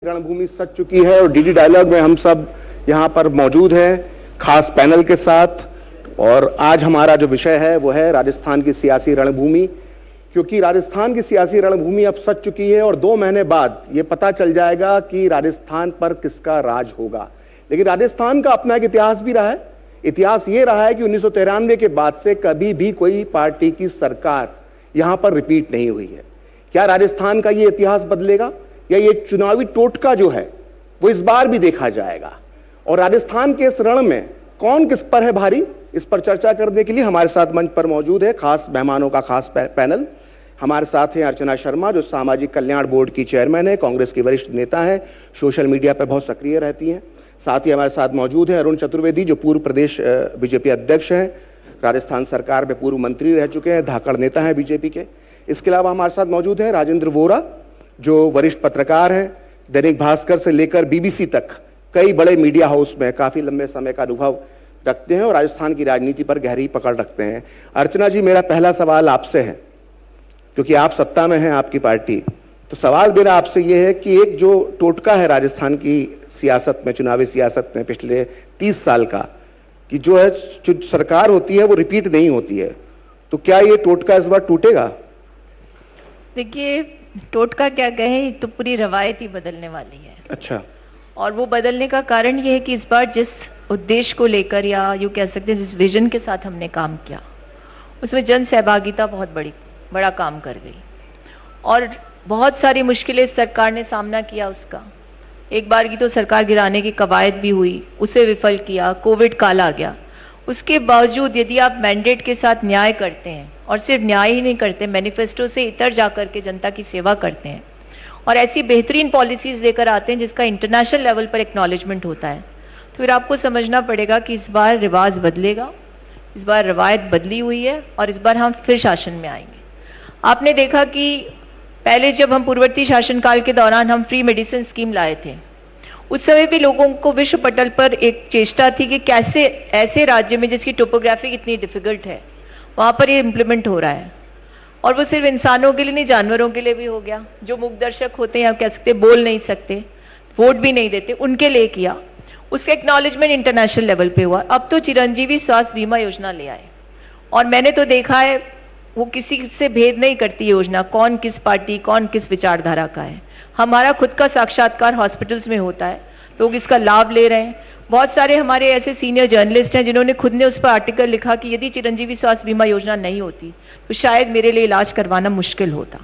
रणभूमि सज चुकी है और डीडी डायलॉग में हम सब यहां पर मौजूद हैं खास पैनल के साथ। और आज हमारा जो विषय है वो है राजस्थान की सियासी रणभूमि, क्योंकि राजस्थान की सियासी रणभूमि अब सज चुकी है और 2 महीने बाद ये पता चल जाएगा कि राजस्थान पर किसका राज होगा। लेकिन राजस्थान का अपना एक इतिहास भी रहा है। इतिहास ये रहा है कि 1993 के बाद से कभी भी कोई पार्टी की सरकार यहां पर रिपीट नहीं हुई है। क्या राजस्थान का ये इतिहास बदलेगा या ये चुनावी टोटका जो है वो इस बार भी देखा जाएगा? और राजस्थान के इस रण में कौन किस पर है भारी, इस पर चर्चा करने के लिए हमारे साथ मंच पर मौजूद है खास मेहमानों का खास पैनल। हमारे साथ हैं अर्चना शर्मा, जो सामाजिक कल्याण बोर्ड की चेयरमैन है, कांग्रेस की वरिष्ठ नेता है, सोशल मीडिया पर बहुत सक्रिय रहती हैं। साथ ही हमारे साथ मौजूद हैं अरुण चतुर्वेदी, जो पूर्व प्रदेश बीजेपी अध्यक्ष हैं, राजस्थान सरकार में पूर्व मंत्री रह चुके हैं, धाकड़ नेता हैं बीजेपी के। इसके अलावा हमारे साथ मौजूद हैं राजेंद्र वोरा, जो वरिष्ठ पत्रकार हैं, दैनिक भास्कर से लेकर बीबीसी तक कई बड़े मीडिया हाउस में काफी लंबे समय का अनुभव रखते हैं और राजस्थान की राजनीति पर गहरी पकड़ रखते हैं। अर्चना जी, मेरा पहला सवाल आपसे है, क्योंकि आप सत्ता में हैं, आपकी पार्टी, तो सवाल मेरा आपसे यह है कि एक जो टोटका है राजस्थान की सियासत में, चुनावी सियासत में पिछले 30 साल का, कि जो है सरकार होती है वो रिपीट नहीं होती है, तो क्या ये टोटका इस बार टूटेगा? देखिए, टोटका क्या कहे, तो पूरी रवायत ही बदलने वाली है। अच्छा। और वो बदलने का कारण ये है कि इस बार जिस उद्देश्य को लेकर, या यूं कह सकते हैं जिस विजन के साथ हमने काम किया, उसमें जन सहभागिता बहुत बड़ा काम कर गई और बहुत सारी मुश्किलें सरकार ने सामना किया उसका। एक बार की तो सरकार गिराने की कवायद भी हुई, उसे विफल किया, कोविड काल आ गया। उसके बावजूद यदि आप मैंडेट के साथ न्याय करते हैं, और सिर्फ न्याय ही नहीं करते, मैनिफेस्टो से इतर जाकर के जनता की सेवा करते हैं और ऐसी बेहतरीन पॉलिसीज लेकर आते हैं जिसका इंटरनेशनल लेवल पर एक्नॉलेजमेंट होता है, तो फिर आपको समझना पड़ेगा कि इस बार रिवाज बदलेगा, इस बार रवायत बदली हुई है और इस बार हम फिर शासन में आएंगे। आपने देखा कि पहले जब हम पूर्ववर्ती शासनकाल के दौरान हम फ्री मेडिसिन स्कीम लाए थे, उस समय भी लोगों को विश्व पटल पर एक चेष्टा थी कि कैसे ऐसे राज्य में जिसकी टोपोग्राफी इतनी डिफिकल्ट है, वहां पर ये इंप्लीमेंट हो रहा है। और वो सिर्फ इंसानों के लिए नहीं, जानवरों के लिए भी हो गया। जो मूक दर्शक होते हैं, कह सकते बोल नहीं सकते, वोट भी नहीं देते, उनके लिए किया। उसका एक्नॉलेजमेंट इंटरनेशनल लेवल पे हुआ। अब तो चिरंजीवी स्वास्थ्य बीमा योजना ले आए और मैंने तो देखा है वो किसी से भेद नहीं करती योजना, कौन किस पार्टी, कौन किस विचारधारा का है। हमारा खुद का साक्षात्कार हॉस्पिटल्स में होता है, लोग इसका लाभ ले रहे हैं। बहुत सारे हमारे ऐसे सीनियर जर्नलिस्ट हैं जिन्होंने खुद ने उस पर आर्टिकल लिखा कि यदि चिरंजीवी स्वास्थ्य बीमा योजना नहीं होती तो शायद मेरे लिए इलाज करवाना मुश्किल होता।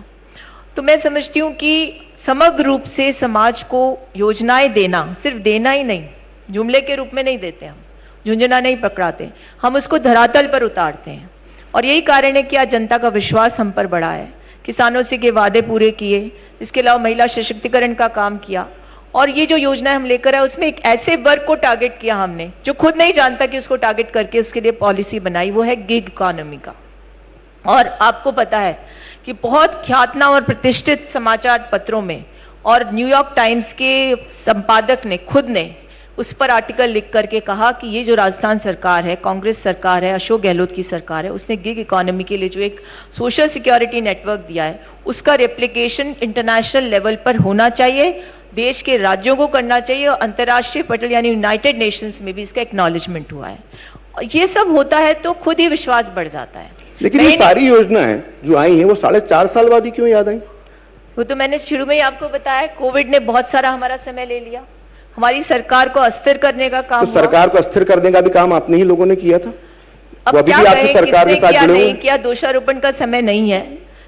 तो मैं समझती हूँ कि समग्र रूप से समाज को योजनाएं देना, सिर्फ देना ही नहीं, जुमले के रूप में नहीं देते, हम झुंझुना नहीं पकड़ाते, हम उसको धरातल पर उतारते हैं। और यही कारण है कि आज जनता का विश्वास हम पर बढ़ा है। किसानों से के वादे पूरे किए, इसके अलावा महिला सशक्तिकरण का काम किया। और ये जो योजना हम लेकर आए उसमें एक ऐसे वर्ग को टारगेट किया हमने जो खुद नहीं जानता कि उसको टारगेट करके उसके लिए पॉलिसी बनाई, वो है गिग इकोनॉमी का। और आपको पता है कि बहुत ख्यातनाम और प्रतिष्ठित समाचार पत्रों में और न्यूयॉर्क टाइम्स के संपादक ने खुद ने उस पर आर्टिकल लिख करके कहा कि ये जो राजस्थान सरकार है, कांग्रेस सरकार है, अशोक गहलोत की सरकार है, उसने गिग इकोनॉमी के लिए जो एक सोशल सिक्योरिटी नेटवर्क दिया है, उसका रेप्लिकेशन इंटरनेशनल लेवल पर होना चाहिए, देश के राज्यों को करना चाहिए और अंतर्राष्ट्रीय पटल यानी यूनाइटेड नेशंस में भी इसका एक्नॉलेजमेंट हुआ है। ये सब होता है तो खुद ही विश्वास बढ़ जाता है। लेकिन ये सारी योजनाएं जो आई हैं वो 4.5 साल बाद ही क्यों याद आई? वो तो मैंने शुरू में ही आपको बताया, कोविड ने बहुत सारा हमारा समय ले लिया। हमारी सरकार को अस्थिर करने का काम, तो सरकार को अस्थिर करने का भी काम आपने ही लोगों ने किया था। अब क्या कहें, सरकार के साथ नहीं किया, दोषारोपण का समय नहीं है,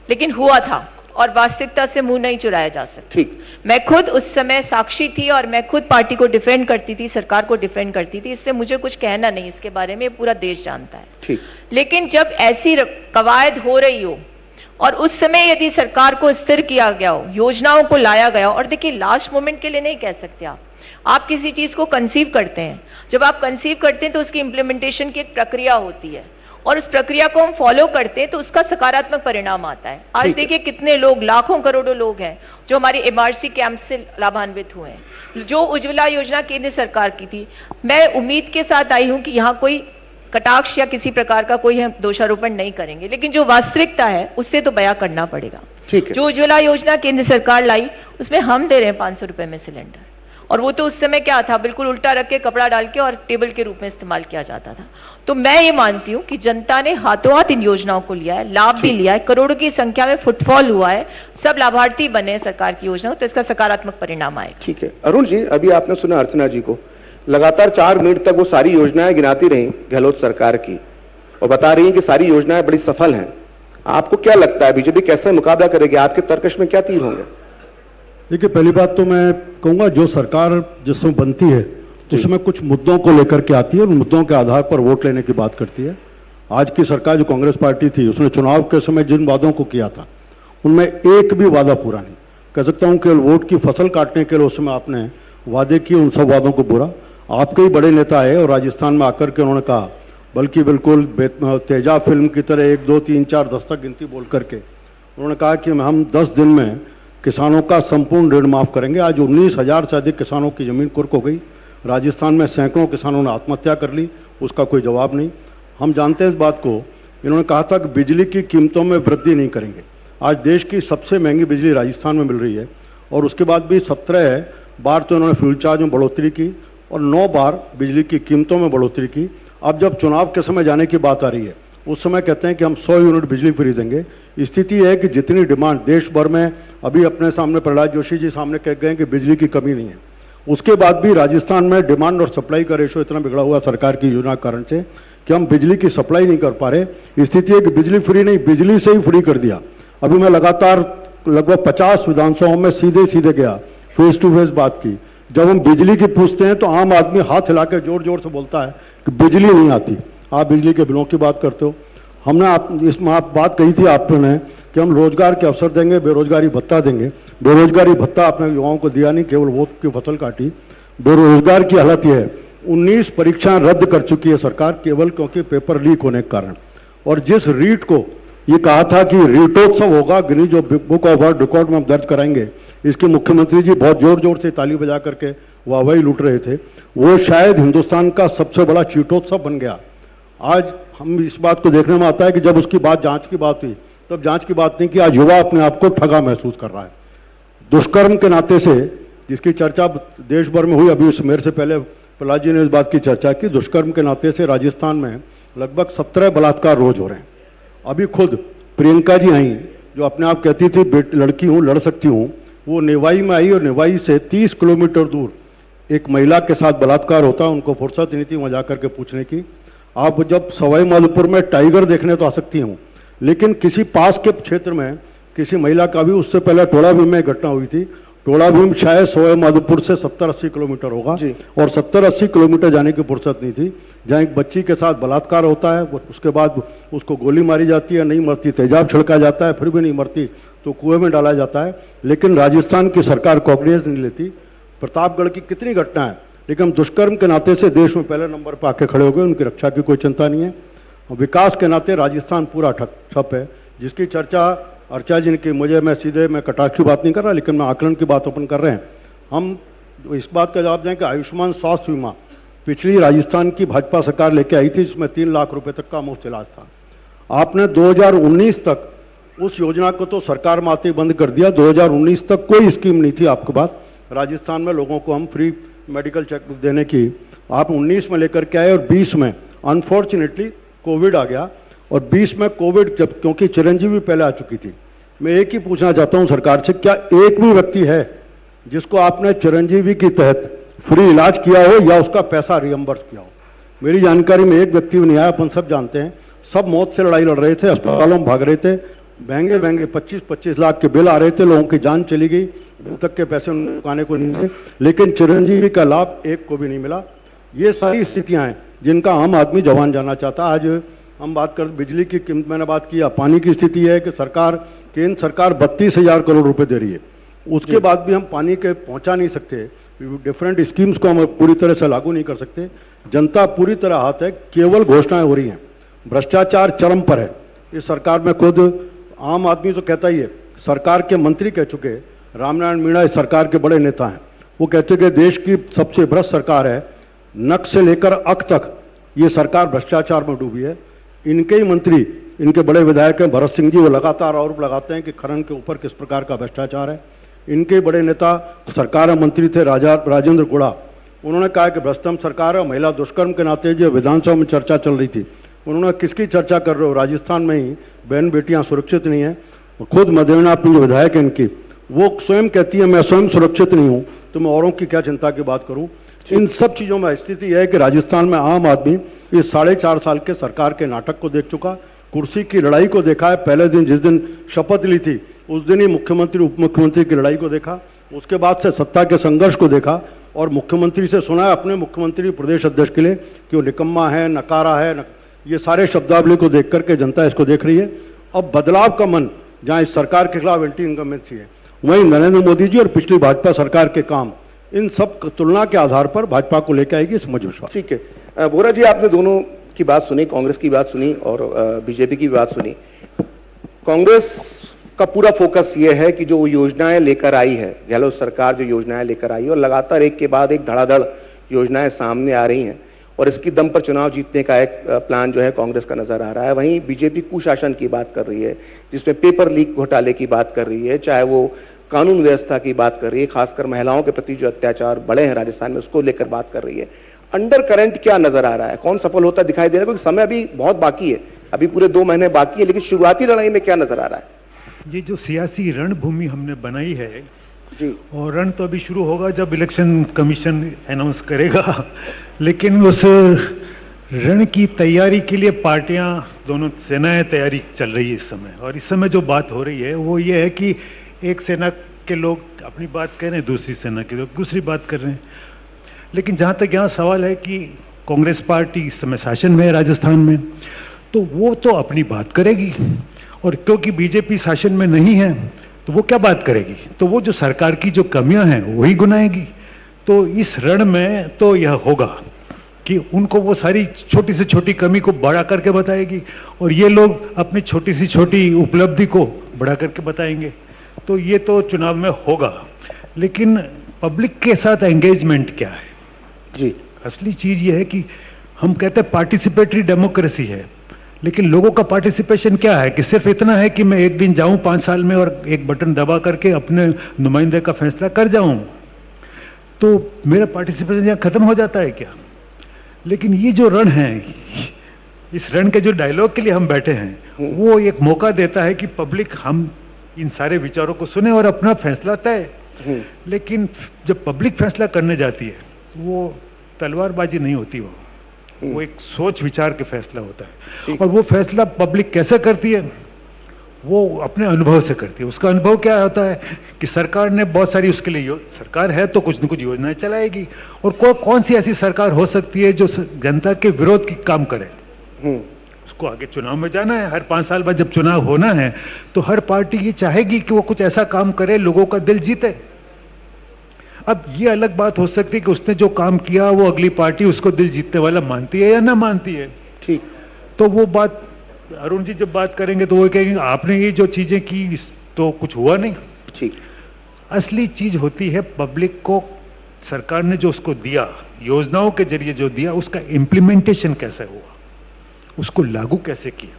लेकिन हुआ था और वास्तविकता से मुंह नहीं चुराया जा सकता। ठीक, मैं खुद उस समय साक्षी थी और मैं खुद पार्टी को डिफेंड करती थी, सरकार को डिफेंड करती थी, इसलिए मुझे कुछ कहना नहीं इसके बारे में, पूरा देश जानता है। ठीक। लेकिन जब ऐसी कवायद हो रही हो और उस समय यदि सरकार को स्थिर किया गया हो, योजनाओं को लाया गया हो, और देखिए लास्ट मोमेंट के लिए नहीं कह सकते आप किसी चीज को कंसीव करते हैं, जब आप कंसीव करते हैं तो उसकी इंप्लीमेंटेशन की एक प्रक्रिया होती है और उस प्रक्रिया को हम फॉलो करते हैं तो उसका सकारात्मक परिणाम आता है। आज देखिए कितने लोग, लाखों करोड़ों लोग हैं जो हमारी एमआरसी कैंप से लाभान्वित हुए हैं। जो उज्ज्वला योजना केंद्र सरकार की थी, मैं उम्मीद के साथ आई हूं कि यहां कोई कटाक्ष या किसी प्रकार का कोई हम दोषारोपण नहीं करेंगे, लेकिन जो वास्तविकता है उससे तो बयां करना पड़ेगा। ठीक है। जो उज्ज्वला योजना केंद्र सरकार लाई, उसमें हम दे रहे हैं 500 रुपए में सिलेंडर, और वो तो उस समय क्या था, बिल्कुल उल्टा रख के कपड़ा डाल के और टेबल के रूप में इस्तेमाल किया जाता था। तो मैं ये मानती हूं कि जनता ने हाथों हाथ इन योजनाओं को लिया है, लाभ भी लिया है, करोड़ों की संख्या में फुटफॉल हुआ है, सब लाभार्थी बने हैं सरकार की योजना, तो इसका सकारात्मक परिणाम आएगा। ठीक है। अरुण जी, अभी आपने सुना अर्चना जी को, लगातार 4 मिनट तक वो सारी योजनाएं गिनाती रही गहलोत सरकार की और बता रही हैं कि सारी योजनाएं बड़ी सफल हैं। आपको क्या लगता है बीजेपी कैसे मुकाबला करेगी? आपके तर्कश में क्या तीर होंगे? देखिए, पहली बात तो मैं कहूंगा, जो सरकार जिसमें बनती है उसमें कुछ मुद्दों को लेकर के आती है और मुद्दों के आधार पर वोट लेने की बात करती है। आज की सरकार जो कांग्रेस पार्टी थी, उसने चुनाव के समय जिन वादों को किया था उनमें एक भी वादा पूरा नहीं। कह सकता हूं केवल वोट की फसल काटने के लिए उस समय आपने वादे किए, उन सब वादों को पूरा। आपके ही बड़े नेता है और राजस्थान में आकर के उन्होंने कहा, बल्कि बिल्कुल तेजाब फिल्म की तरह 1 2 3 4 10 तक गिनती बोल करके उन्होंने कहा कि हम 10 दिन में किसानों का संपूर्ण ऋण माफ करेंगे। आज 19,000 से अधिक किसानों की जमीन कुर्क हो गई। राजस्थान में सैकड़ों किसानों ने आत्महत्या कर ली, उसका कोई जवाब नहीं। हम जानते हैं इस बात को। इन्होंने कहा था कि बिजली की कीमतों में वृद्धि नहीं करेंगे। आज देश की सबसे महंगी बिजली राजस्थान में मिल रही है और उसके बाद भी 17 बार तो इन्होंने फ्यूल चार्ज में बढ़ोतरी की और 9 बार बिजली की कीमतों में बढ़ोतरी की। अब जब चुनाव के समय जाने की बात आ रही है, उस समय कहते हैं कि हम 100 यूनिट बिजली फ्री देंगे। स्थिति है कि जितनी डिमांड देश भर में, अभी अपने सामने प्रहलाद जोशी जी सामने कह गए कि बिजली की कमी नहीं है, उसके बाद भी राजस्थान में डिमांड और सप्लाई का रेशो इतना बिगड़ा हुआ सरकार की योजना के कारण से कि हम बिजली की सप्लाई नहीं कर पा रहे। स्थिति है कि बिजली फ्री नहीं, बिजली से ही फ्री कर दिया। अभी मैं लगातार लगभग 50 विधानसभाओं में सीधे सीधे गया, फेस टू फेस बात की। जब हम बिजली की पूछते हैं तो आम आदमी हाथ हिला के जोर जोर से बोलता है कि बिजली नहीं आती। आप बिजली के बिलों की बात करते हो। हमने इसमें आप बात कही थी आपने कि हम रोजगार के अवसर देंगे, बेरोजगारी भत्ता देंगे। बेरोजगारी भत्ता अपने युवाओं को दिया नहीं, केवल वोट की फसल काटी। बेरोजगार की हालत यह है, 19 परीक्षाएं रद्द कर चुकी है सरकार, केवल क्योंकि पेपर लीक होने के कारण। और जिस रीट को ये कहा था कि रीटोत्सव होगा, Guinness book of world record में हम दर्ज कराएंगे, इसके मुख्यमंत्री जी बहुत जोर जोर से ताली बजा करके वाहवाही लूट रहे थे। वो शायद हिंदुस्तान का सबसे बड़ा चीटोत्सव बन गया। आज हम इस बात को देखने में आता है कि जब उसकी बात जांच की बात हुई, तब जांच की बात नहीं की। आज युवा अपने आप को ठगा महसूस कर रहा है। दुष्कर्म के नाते से जिसकी चर्चा देश भर में हुई, अभी उस मेरे से पहले प्रहलाद जी ने इस बात की चर्चा की, दुष्कर्म के नाते से राजस्थान में लगभग 17 बलात्कार रोज हो रहे हैं। अभी खुद प्रियंका जी आई, जो अपने आप कहती थी लड़की हूं, लड़ सकती हूं, वो नेवाई में आई और नेवाई से 30 किलोमीटर दूर एक महिला के साथ बलात्कार होता, उनको फुर्सत नहीं थी वहां जाकर के पूछने की। आप जब सवाई माधोपुर में टाइगर देखने तो आ सकती हूं, लेकिन किसी पास के क्षेत्र में किसी महिला का भी, उससे पहले टोड़ा भीम में घटना हुई थी। टोड़ा भीम शायद सवाई माधोपुर से 70-80 किलोमीटर होगा और 70-80 किलोमीटर जाने की फुर्सत नहीं थी। जहां एक बच्ची के साथ बलात्कार होता है, उसके बाद उसको गोली मारी जाती है, नहीं मरती, तेजाब छिड़का जाता है, फिर भी नहीं मरती तो कुएं में डाला जाता है। लेकिन राजस्थान की सरकार कॉग्निजेंस नहीं लेती। प्रतापगढ़ की कितनी घटना है, लेकिन दुष्कर्म के नाते से देश में पहले नंबर पर आके खड़े हो गए। उनकी रक्षा की कोई चिंता नहीं है। विकास के नाते राजस्थान पूरा ठप है, जिसकी चर्चा अर्चा जी ने की। मैं कटाक्ष की बात नहीं कर रहा, लेकिन मैं आकलन की बात अपन कर रहे हैं। हम इस बात का जवाब दें कि आयुष्मान स्वास्थ्य बीमा पिछली राजस्थान की भाजपा सरकार लेके आई थी, जिसमें 3 लाख रुपए तक का मुफ्त इलाज था। आपने 2019 तक उस योजना को तो सरकार में आते ही बंद कर दिया। 2019 तक कोई स्कीम नहीं थी आपके पास राजस्थान में लोगों को हम फ्री मेडिकल चेकअप देने की। आप 19 में लेकर के आए और 20 में अनफॉर्चुनेटली कोविड आ गया और 20 में कोविड जब, क्योंकि चिरंजीवी पहले आ चुकी थी। मैं एक ही पूछना चाहता हूं सरकार से, क्या एक भी व्यक्ति है जिसको आपने चिरंजीवी के तहत फ्री इलाज किया हो या उसका पैसा रियम्बर्स किया हो? मेरी जानकारी में एक व्यक्ति भी नहीं आया। अपन सब जानते हैं, सब मौत से लड़ाई लड़ रहे थे, अस्पतालों में भाग रहे थे, महंगे महंगे 25-25 लाख के बिल आ रहे थे, लोगों की जान चली गई, बिल तक के पैसे चुकाने को नहीं थे, लेकिन चिरंजीवी का लाभ एक को भी नहीं मिला। ये सारी स्थितियां हैं जिनका आम आदमी जवान जाना चाहता। आज हम बात कर बिजली की कीमत, मैंने बात किया। पानी की स्थिति है कि केंद्र सरकार 32,000 करोड़ रुपए दे रही है, उसके बाद भी हम पानी के पहुंचा नहीं सकते। डिफरेंट स्कीम्स को हम पूरी तरह से लागू नहीं कर सकते। जनता पूरी तरह हाथ है, केवल घोषणाएं हो रही हैं। भ्रष्टाचार चरम पर है इस सरकार में। खुद आम आदमी तो कहता ही है, सरकार के मंत्री कह चुके, रामनारायण मीणा इस सरकार के बड़े नेता हैं, वो कहते कि देश की सबसे भ्रष्ट सरकार है, नक से लेकर अक तक ये सरकार भ्रष्टाचार में डूबी है। इनके ही मंत्री इनके बड़े विधायक हैं भरत सिंह जी, वो लगातार आरोप लगाते हैं कि खनन के ऊपर किस प्रकार का भ्रष्टाचार है। इनके बड़े नेता सरकार में मंत्री थे राजेंद्र गुड़ा, उन्होंने कहा कि भ्रष्टम सरकार है। महिला दुष्कर्म के नाते जो विधानसभा में चर्चा चल रही थी, उन्होंने किसकी चर्चा कर रहे हो, राजस्थान में ही बहन बेटियां सुरक्षित नहीं है। खुद मदेना अपनी जो विधायक है इनकी, वो स्वयं कहती है मैं स्वयं सुरक्षित नहीं हूं, तो मैं औरों की क्या चिंता की बात करूं। इन सब चीजों में स्थिति है कि राजस्थान में आम आदमी इस 4.5 साल के सरकार के नाटक को देख चुका, कुर्सी की लड़ाई को देखा है। पहले दिन जिस दिन शपथ ली थी उस दिन ही मुख्यमंत्री उप मुख्यमंत्री की लड़ाई को देखा, उसके बाद से सत्ता के संघर्ष को देखा, और मुख्यमंत्री से सुना है अपने मुख्यमंत्री प्रदेश अध्यक्ष के लिए कि वो निकम्मा है, नकारा है, ये सारे शब्दावली को देख करके जनता इसको देख रही है। अब बदलाव का मन जहां इस सरकार के खिलाफ एंटी इनकम्बेंसी है, वहीं नरेंद्र मोदी जी और पिछली भाजपा सरकार के काम, इन सब तुलना के आधार पर भाजपा को लेकर आएगी, समझ विश्वास। ठीक है बोरा जी, आपने दोनों की बात सुनी, कांग्रेस की बात सुनी और बीजेपी की बात सुनी। कांग्रेस का पूरा फोकस यह है कि जो योजनाएं लेकर आई है, गहलोत सरकार जो योजनाएं लेकर आई है, और लगातार एक के बाद एक धड़ाधड़ योजनाएं सामने आ रही हैं, और इसकी दम पर चुनाव जीतने का एक प्लान जो है कांग्रेस का नजर आ रहा है। वहीं बीजेपी कुशासन की बात कर रही है, जिसमें पेपर लीक घोटाले की बात कर रही है, चाहे वो कानून व्यवस्था की बात कर रही है, खासकर महिलाओं के प्रति जो अत्याचार बढ़े हैं राजस्थान में, उसको लेकर बात कर रही है। अंडर करंट क्या नजर आ रहा है, कौन सफल होता दिखाई दे रहा है? क्योंकि समय अभी बहुत बाकी है, अभी पूरे 2 महीने बाकी है, लेकिन शुरुआती लड़ाई में क्या नजर आ रहा है? ये जो सियासी रणभूमि हमने बनाई है जी, और रण तो अभी शुरू होगा जब इलेक्शन कमीशन अनाउंस करेगा, लेकिन उस रण की तैयारी के लिए पार्टियां, दोनों सेनाएं तैयारी चल रही है इस समय। और इस समय जो बात हो रही है वो ये है कि एक सेना के लोग अपनी बात कह रहे हैं, दूसरी सेना के लोग दूसरी बात कर रहे हैं। लेकिन जहां तक यहाँ सवाल है कि कांग्रेस पार्टी इस समय शासन में है राजस्थान में, तो वो तो अपनी बात करेगी, और क्योंकि बीजेपी शासन में नहीं है तो वो क्या बात करेगी, तो वो जो सरकार की जो कमियां हैं वही गुनाएगी। तो इस रण में तो यह होगा कि उनको वो सारी छोटी से छोटी कमी को बड़ा करके बताएगी, और ये लोग अपनी छोटी से छोटी उपलब्धि को बड़ा करके बताएंगे। तो ये तो चुनाव में होगा, लेकिन पब्लिक के साथ एंगेजमेंट क्या है जी, असली चीज ये है कि हम कहते हैं पार्टिसिपेटरी डेमोक्रेसी है, लेकिन लोगों का पार्टिसिपेशन क्या है कि सिर्फ इतना है कि मैं एक दिन जाऊं 5 साल में और एक बटन दबा करके अपने नुमाइंदे का फैसला कर जाऊं, तो मेरा पार्टिसिपेशन यहां खत्म हो जाता है क्या? लेकिन ये जो रण है, इस रण के जो डायलॉग के लिए हम बैठे हैं, वो एक मौका देता है कि पब्लिक हम इन सारे विचारों को सुने और अपना फैसला तय। लेकिन जब पब्लिक फैसला करने जाती है, वो तलवारबाजी नहीं होती, वो एक सोच विचार के फैसला होता है। और वो फैसला पब्लिक कैसे करती है, वो अपने अनुभव से करती है। उसका अनुभव क्या होता है कि सरकार ने बहुत सारी, उसके लिए सरकार है तो कुछ न कुछ योजनाएं चलाएगी, और कौन सी ऐसी सरकार हो सकती है जो जनता के विरोध की काम करे। उसको आगे चुनाव में जाना है, हर 5 साल बाद जब चुनाव होना है तो हर पार्टी ये चाहेगी कि वो कुछ ऐसा काम करे, लोगों का दिल जीते। अब ये अलग बात हो सकती है कि उसने जो काम किया वो अगली पार्टी उसको दिल जीतने वाला मानती है या ना मानती है। ठीक, तो वो बात अरुण जी जब बात करेंगे तो वो कहेंगे आपने ये जो चीजें की तो कुछ हुआ नहीं। ठीक, असली चीज होती है पब्लिक को सरकार ने जो उसको दिया, योजनाओं के जरिए जो दिया, उसका इंप्लीमेंटेशन कैसे हुआ, उसको लागू कैसे किया,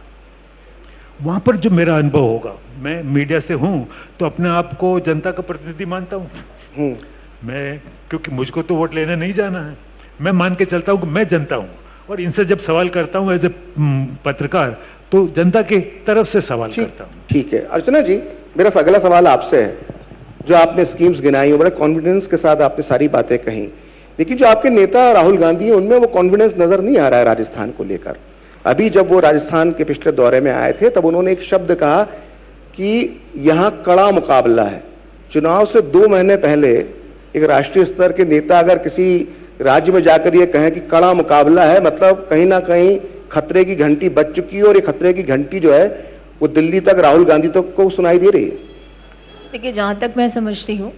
वहां पर जो मेरा अनुभव होगा। मैं मीडिया से हूं तो अपने आप को जनता का प्रतिनिधि मानता हूं। मैं, क्योंकि मुझको तो वोट लेने नहीं जाना है, मैं मान के चलता हूं कि मैं जनता हूं, और इनसे जब सवाल करता हूं एज ए पत्रकार तो जनता की तरफ से सवाल करता हूं। ठीक है अर्चना जी, मेरा अगला सवाल आपसे है। जो आपने स्कीम्स गिनाई, बड़े कॉन्फिडेंस के साथ आपने सारी बातें कही, लेकिन जो आपके नेता राहुल गांधी है उनमें वो कॉन्फिडेंस नजर नहीं आ रहा है राजस्थान को लेकर। अभी जब वो राजस्थान के पिछले दौरे में आए थे तब उन्होंने एक शब्द कहा कि यहां कड़ा मुकाबला है। चुनाव से 2 महीने पहले एक राष्ट्रीय स्तर के नेता अगर किसी राज्य में जाकर ये कहें कि कड़ा मुकाबला है, मतलब कहीं ना कहीं खतरे की घंटी बज चुकी है, और ये खतरे की घंटी जो है वो दिल्ली तक, राहुल गांधी तक को सुनाई दे रही है। देखिए, जहां तक मैं समझती हूँ,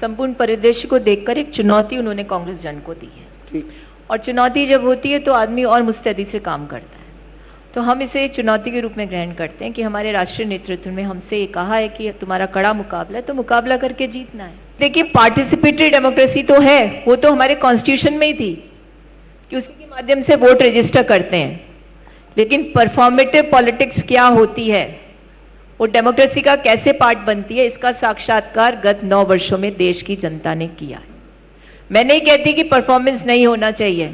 संपूर्ण परिदृश्य को देखकर एक चुनौती उन्होंने कांग्रेस जन को दी है। ठीक, और चुनौती जब होती है तो आदमी और मुस्तैदी से काम करता है। तो हम इसे चुनौती के रूप में ग्रहण करते हैं कि हमारे राष्ट्रीय नेतृत्व में हमसे ये कहा है कि तुम्हारा कड़ा मुकाबला है, तो मुकाबला करके जीतना है। देखिए, पार्टिसिपेटरी डेमोक्रेसी तो है, वो तो हमारे कॉन्स्टिट्यूशन में ही थी कि उसी के माध्यम से वोट रजिस्टर करते हैं। लेकिन परफॉर्मेटिव पॉलिटिक्स क्या होती है, वो डेमोक्रेसी का कैसे पार्ट बनती है, इसका साक्षात्कार गत 9 वर्षों में देश की जनता ने किया है। मैं नहीं कहती कि परफॉर्मेंस नहीं होना चाहिए,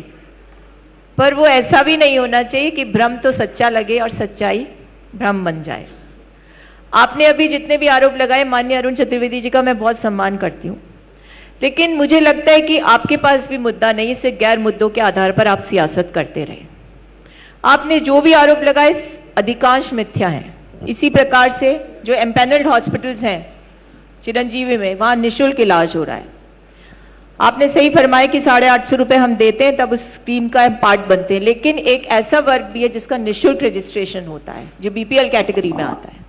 पर वो ऐसा भी नहीं होना चाहिए कि भ्रम तो सच्चा लगे और सच्चाई भ्रम बन जाए। आपने अभी जितने भी आरोप लगाए, माननीय अरुण चतुर्वेदी जी का मैं बहुत सम्मान करती हूं, लेकिन मुझे लगता है कि आपके पास भी मुद्दा नहीं, सिर्फ गैर मुद्दों के आधार पर आप सियासत करते रहे। आपने जो भी आरोप लगाए अधिकांश मिथ्या हैं। इसी प्रकार से जो एम्पैनल्ड हॉस्पिटल्स हैं चिरंजीवी में, वहां निःशुल्क इलाज हो रहा है। आपने सही फरमाया कि 850 रुपए हम देते हैं, तब उस स्कीम का पार्ट बनते हैं, लेकिन एक ऐसा वर्ग भी है जिसका निःशुल्क रजिस्ट्रेशन होता है, जो बीपीएल कैटेगरी में आता है,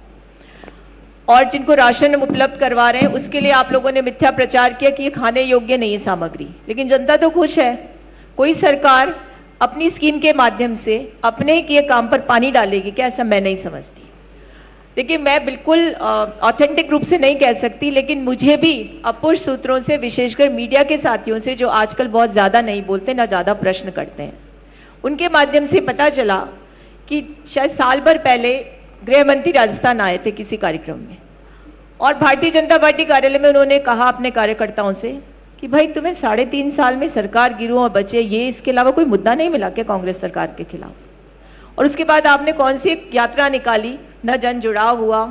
और जिनको राशन उपलब्ध करवा रहे हैं, उसके लिए आप लोगों ने मिथ्या प्रचार किया कि ये खाने योग्य नहीं है सामग्री, लेकिन जनता तो खुश है। कोई सरकार अपनी स्कीम के माध्यम से अपने किए काम पर पानी डालेगी क्या? ऐसा मैं नहीं समझती। देखिए, मैं बिल्कुल ऑथेंटिक रूप से नहीं कह सकती, लेकिन मुझे भी अपुष्ट सूत्रों से, विशेषकर मीडिया के साथियों से जो आजकल बहुत ज्यादा नहीं बोलते, ना ज्यादा प्रश्न करते हैं, उनके माध्यम से पता चला कि शायद साल भर पहले गृह मंत्री राजस्थान आए थे किसी कार्यक्रम में, और भारतीय जनता पार्टी कार्यालय में उन्होंने कहा अपने कार्यकर्ताओं से कि भाई तुम्हें 3.5 साल में सरकार गिरोह और बचे, ये इसके अलावा कोई मुद्दा नहीं मिला क्या कांग्रेस सरकार के खिलाफ? और उसके बाद आपने कौन सी यात्रा निकाली? न जन जुड़ाव हुआ,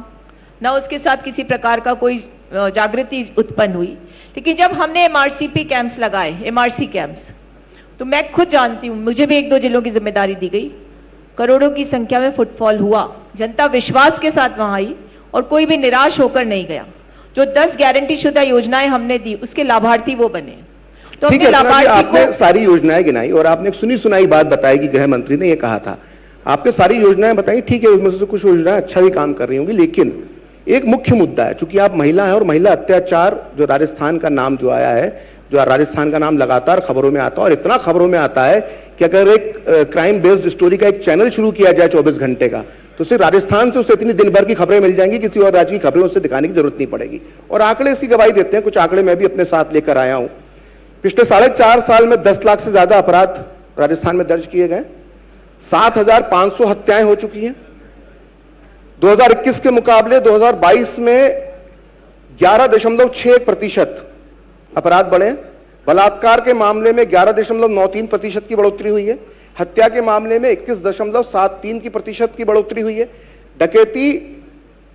न उसके साथ किसी प्रकार का कोई जागृति उत्पन्न हुई। लेकिन जब हमने एमआरसीपी कैंप्स लगाए, एमआरसी कैंप्स, तो मैं खुद जानती हूं, मुझे भी 1-2 जिलों की जिम्मेदारी दी गई, करोड़ों की संख्या में फुटफॉल हुआ, जनता विश्वास के साथ वहां आई और कोई भी निराश होकर नहीं गया। जो 10 गारंटी शुदा योजनाएं हमने दी, उसके लाभार्थी वो बने। तो ठीक है, आपने सारी योजनाएं गिनाई और आपने एक सुनी सुनाई बात बताई कि गृह मंत्री ने यह कहा था। आपने सारी योजनाएं बताई, ठीक है, उसमें से कुछ योजनाएं अच्छा भी काम कर रही होंगी, लेकिन एक मुख्य मुद्दा है, चूंकि आप महिला हैं और महिला अत्याचार जो राजस्थान का नाम जो आया है, जो राजस्थान का नाम लगातार खबरों में आता है, और इतना खबरों में आता है कि अगर एक क्राइम बेस्ड स्टोरी का एक चैनल शुरू किया जाए 24 घंटे का, तो सिर्फ राजस्थान से उसे इतनी दिन भर की खबरें मिल जाएंगी, किसी और राज्य की खबरें उससे दिखाने की जरूरत नहीं पड़ेगी। और आंकड़े इसकी गवाही देते हैं, कुछ आंकड़े मैं भी अपने साथ लेकर आया हूं। पिछले 4.5 साल में 10 लाख से ज्यादा अपराध राजस्थान में दर्ज किए गए, 7,500 हत्याएं हो चुकी हैं। 2021 के मुकाबले 2022 में 11.6% अपराध बढ़े। बलात्कार के मामले में 11.93% की बढ़ोतरी हुई है। हत्या के मामले में 21.73% की बढ़ोतरी हुई है। डकैती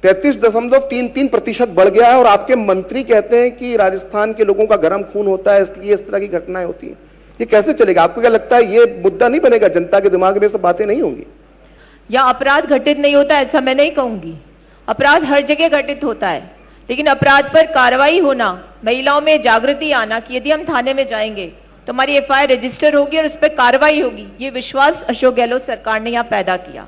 33.33% बढ़ गया है। और आपके मंत्री कहते हैं कि राजस्थान के लोगों का गर्म खून होता है, इसलिए इस तरह की घटनाएं होती हैं। ये कैसे चलेगा? आपको क्या लगता है ये मुद्दा नहीं बनेगा? जनता के दिमाग में सब बातें नहीं होंगी? या अपराध घटित नहीं होता, ऐसा मैं नहीं कहूंगी। अपराध हर जगह घटित होता है, लेकिन अपराध पर कार्रवाई होना, महिलाओं में जागृति आना कि यदि हम थाने में जाएंगे तो हमारी एफआईआर रजिस्टर होगी और उस पर कार्रवाई होगी, ये विश्वास अशोक गहलोत सरकार ने यहां पैदा किया।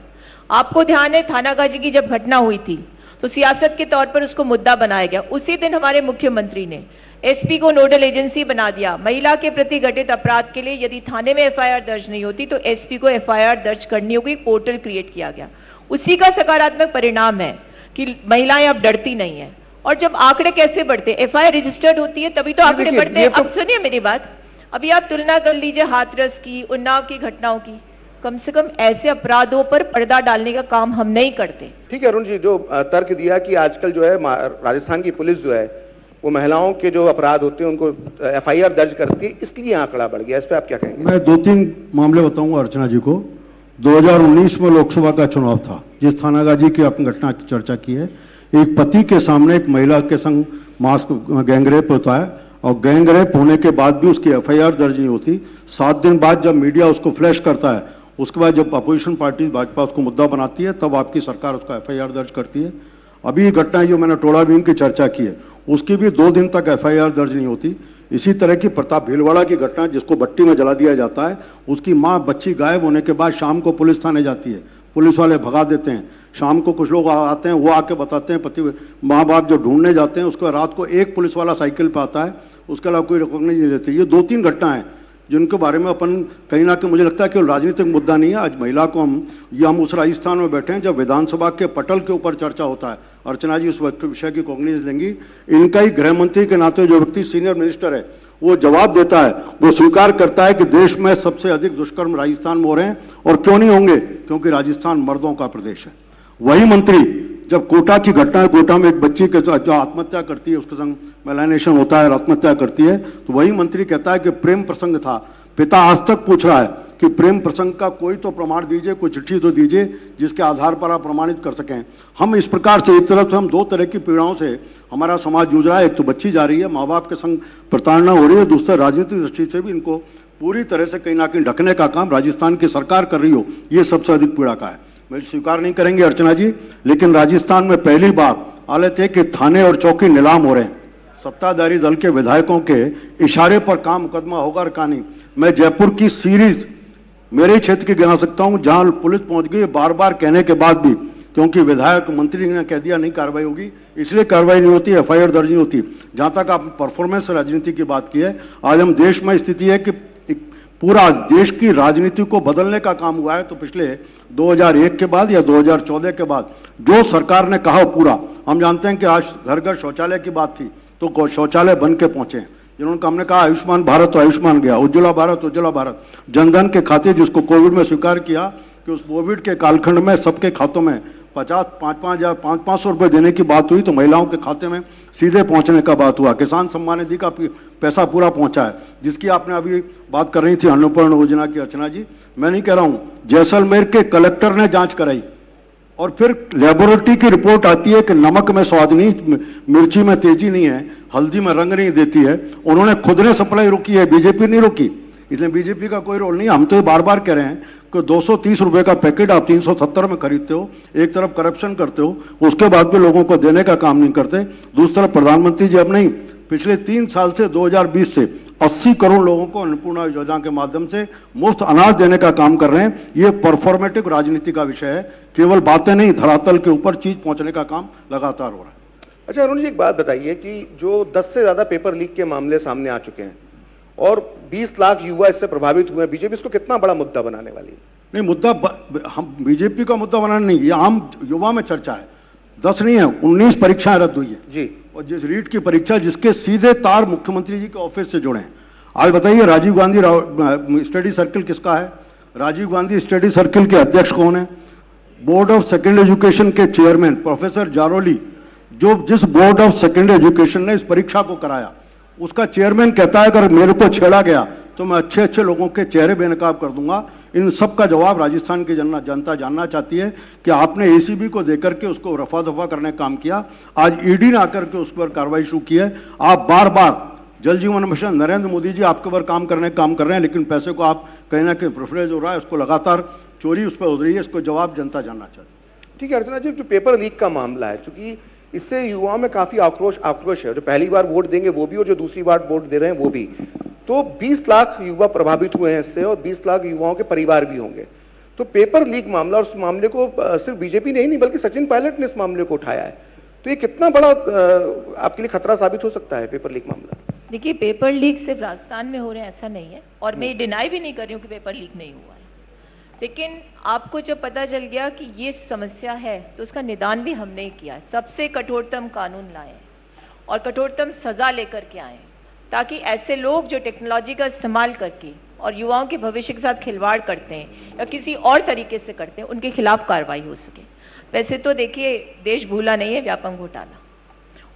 आपको ध्यान है, थानागाजी की जब घटना हुई थी तो सियासत के तौर पर उसको मुद्दा बनाया गया। उसी दिन हमारे मुख्यमंत्री ने एसपी को नोडल एजेंसी बना दिया। महिला के प्रति घटित अपराध के लिए यदि थाने में एफआईआर दर्ज नहीं होती तो एसपी को एफआईआर दर्ज करनी होगी, पोर्टल क्रिएट किया गया। उसी का सकारात्मक परिणाम है कि महिलाएं अब डरती नहीं है। और जब आंकड़े कैसे बढ़ते, एफआईआर रजिस्टर्ड होती है तभी तो आंकड़े बढ़ते हैं। अब सुनिए मेरी बात, अभी आप तुलना कर लीजिए हाथरस की, उन्नाव की घटनाओं की। कम से कम ऐसे अपराधों पर पर्दा डालने का काम हम नहीं करते। ठीक है अरुण जी, जो तर्क दिया कि आजकल जो है राजस्थान की पुलिस जो है वो महिलाओं के जो अपराध होते हैं उनको एफआईआर दर्ज करती है, इसलिए आंकड़ा बढ़ गया, इस पर आप क्या कहेंगे? मैं 2-3 मामले बताऊंगा अर्चना जी को। 2019 में लोकसभा का चुनाव था, जिस थानागाजी की आपने घटना की चर्चा की है। एक पति के सामने एक महिला के संग मास्क गैंगरेप होता है और गैंगरेप होने के बाद भी उसकी एफआईआर दर्ज नहीं होती। 7 दिन बाद जब मीडिया उसको फ्लैश करता है, उसके बाद जब अपोजिशन पार्टी भाजपा उसको मुद्दा बनाती है, तब आपकी सरकार उसका एफआईआर दर्ज करती है। अभी ये घटना जो मैंने टोड़ा भीम की चर्चा की है, उसकी भी 2 दिन तक एफआईआर दर्ज नहीं होती। इसी तरह की प्रताप भीलवाड़ा की घटना, जिसको भट्टी में जला दिया जाता है, उसकी मां बच्ची गायब होने के बाद शाम को पुलिस थाने जाती है, पुलिस वाले भगा देते हैं। शाम को कुछ लोग आते हैं, वो आके बताते हैं, पति माँ बाप जो ढूंढने जाते हैं, उसके रात को एक पुलिस वाला साइकिल पे आता है, उसके अलावा कोई रकम नहीं देते। ये 2-3 घटना है जिनके बारे में अपन कहीं ना कहीं, मुझे लगता है कि राजनीतिक मुद्दा नहीं है। आज महिला को हम उस राजस्थान में बैठे हैं जब विधानसभा के पटल के ऊपर चर्चा होता है। अर्चना जी उस विषय की कॉग्निजेंस लेंगी। इनका ही गृह मंत्री के नाते जो व्यक्ति सीनियर मिनिस्टर है, वो जवाब देता है, वो स्वीकार करता है कि देश में सबसे अधिक दुष्कर्म राजस्थान में हो रहे हैं। और क्यों नहीं होंगे? क्योंकि राजस्थान मर्दों का प्रदेश है। वही मंत्री जब कोटा की घटना है, कोटा में एक बच्ची के जो आत्महत्या करती है, उसके संग मेलाइनेशन होता है और आत्महत्या करती है, तो वही मंत्री कहता है कि प्रेम प्रसंग था। पिता आज तक पूछ रहा है कि प्रेम प्रसंग का कोई तो प्रमाण दीजिए, कोई चिट्ठी तो दीजिए जिसके आधार पर आप प्रमाणित कर सकें। हम इस प्रकार से एक तरफ से हम दो तरह की पीड़ाओं से हमारा समाज जूझ रहा है। एक तो बच्ची जा रही है, माँ बाप के संग प्रताड़ना हो रही है, दूसरा राजनीतिक दृष्टि से भी इनको पूरी तरह से कहीं ना कहीं ढकने का काम राजस्थान की सरकार कर रही हो, ये सबसे अधिक पीड़ा का है। मैं स्वीकार नहीं करेंगे अर्चना जी, लेकिन राजस्थान में पहली बार हालत है कि थाने और चौकी नीलाम हो रहे हैं। सत्ताधारी दल के विधायकों के इशारे पर काम मुकदमा होगा और कहानी। मैं जयपुर की सीरीज मेरे क्षेत्र की गिना सकता हूं जहां पुलिस पहुंच गई बार बार कहने के बाद भी, क्योंकि विधायक मंत्री ने कह दिया नहीं कार्रवाई होगी, इसलिए कार्रवाई नहीं होती, एफआईआर दर्ज नहीं होती। जहां तक आप परफॉर्मेंस राजनीति की बात की है, आज हम देश में स्थिति है कि पूरा देश की राजनीति को बदलने का काम हुआ है। तो पिछले 2001 के बाद या 2014 के बाद जो सरकार ने कहा पूरा, हम जानते हैं कि आज घर घर शौचालय की बात थी तो शौचालय बन के पहुंचे हैं। जिन्होंने हमने कहा आयुष्मान भारत तो आयुष्मान गया, उज्ज्वला भारत उज्ज्वला भारत, जनधन के खाते जिसको कोविड में स्वीकार किया कि उस कोविड के कालखंड में सबके खातों में 5,500 रुपए देने की बात हुई, तो महिलाओं के खाते में सीधे पहुंचने का बात हुआ। किसान सम्मान निधि का पैसा पूरा पहुंचा है, जिसकी आपने अभी बात कर रही थी अन्नपूर्ण योजना की अर्चना जी। मैं नहीं कह रहा हूं, जैसलमेर के कलेक्टर ने जांच कराई और फिर लेबोरेटरी की रिपोर्ट आती है कि नमक में स्वाद नहीं, मिर्ची में तेजी नहीं है, हल्दी में रंग नहीं देती है। उन्होंने खुद ने सप्लाई रोकी है, बीजेपी नहीं रोकी, इसलिए बीजेपी का कोई रोल नहीं। हम तो ये बार बार कह रहे हैं कि 230 रुपए का पैकेट आप 370 में खरीदते हो, एक तरफ करप्शन करते हो, उसके बाद भी लोगों को देने का काम नहीं करते। दूसरी तरफ प्रधानमंत्री जी अब नहीं, पिछले 3 साल से 2020 से 80 करोड़ लोगों को अन्नपूर्णा योजना के माध्यम से मुफ्त अनाज देने का काम कर रहे हैं। ये परफॉर्मेटिव राजनीति का विषय है, केवल बातें नहीं, धरातल के ऊपर चीज पहुंचने का काम लगातार हो रहा है। अच्छा अरुण जी, एक बात बताइए कि जो 10 से ज्यादा पेपर लीक के मामले सामने आ चुके हैं और 20 लाख युवा इससे प्रभावित हुए हैं, बीजेपी इसको कितना बड़ा मुद्दा बनाने वाली है? नहीं, मुद्दा हम बीजेपी का मुद्दा बनाना नहीं, ये आम युवा में चर्चा है। 10 नहीं है, 19 परीक्षाएं रद्द हुई है जी, और जिस रीट की परीक्षा जिसके सीधे तार मुख्यमंत्री जी के ऑफिस से जुड़े हैं। आज बताइए, राजीव गांधी स्टडी सर्किल किसका है? राजीव गांधी स्टडी सर्किल के अध्यक्ष कौन है? बोर्ड ऑफ सेकेंड एजुकेशन के चेयरमैन प्रोफेसर जारोली, जो जिस बोर्ड ऑफ सेकेंड एजुकेशन ने इस परीक्षा को कराया, उसका चेयरमैन कहता है अगर मेरे को छेड़ा गया तो मैं अच्छे अच्छे लोगों के चेहरे बेनकाब कर दूंगा। इन सब का जवाब राजस्थान की जनता जानना चाहती है कि आपने एसीबी को देकर के उसको रफा दफा करने का काम किया, आज ईडी ने आकर के उस पर कार्रवाई शुरू की है। आप बार बार जल जीवन मिशन, नरेंद्र मोदी जी आपके ऊपर काम कर रहे हैं, लेकिन पैसे को आप कहीं ना कहीं प्रेफरेंस हो रहा है, उसको लगातार चोरी उस पर हो रही है, इसको जवाब जनता जानना चाहती है। ठीक है अर्चना जी, जो पेपर लीक का मामला है, चूंकि इससे युवाओं में काफी आक्रोश है, जो पहली बार वोट देंगे वो भी और जो दूसरी बार वोट दे रहे हैं वो भी। तो 20 लाख युवा प्रभावित हुए हैं इससे और 20 लाख युवाओं के परिवार भी होंगे। तो पेपर लीक मामला, और उस मामले को सिर्फ बीजेपी ने ही नहीं बल्कि सचिन पायलट ने इस मामले को उठाया है, तो ये कितना बड़ा आपके लिए खतरा साबित हो सकता है पेपर लीक मामला? देखिए, पेपर लीक सिर्फ राजस्थान में हो रहे हैं ऐसा नहीं है, और मैं डिनाई भी नहीं कर रही हूँ कि पेपर लीक नहीं हुआ है, लेकिन आपको जब पता चल गया कि ये समस्या है तो उसका निदान भी हमने ही किया है। सबसे कठोरतम कानून लाए और कठोरतम सजा लेकर के आए, ताकि ऐसे लोग जो टेक्नोलॉजी का इस्तेमाल करके और युवाओं के भविष्य के साथ खिलवाड़ करते हैं या किसी और तरीके से करते हैं, उनके खिलाफ कार्रवाई हो सके। वैसे तो देखिए, देश भूला नहीं है व्यापम घोटाला,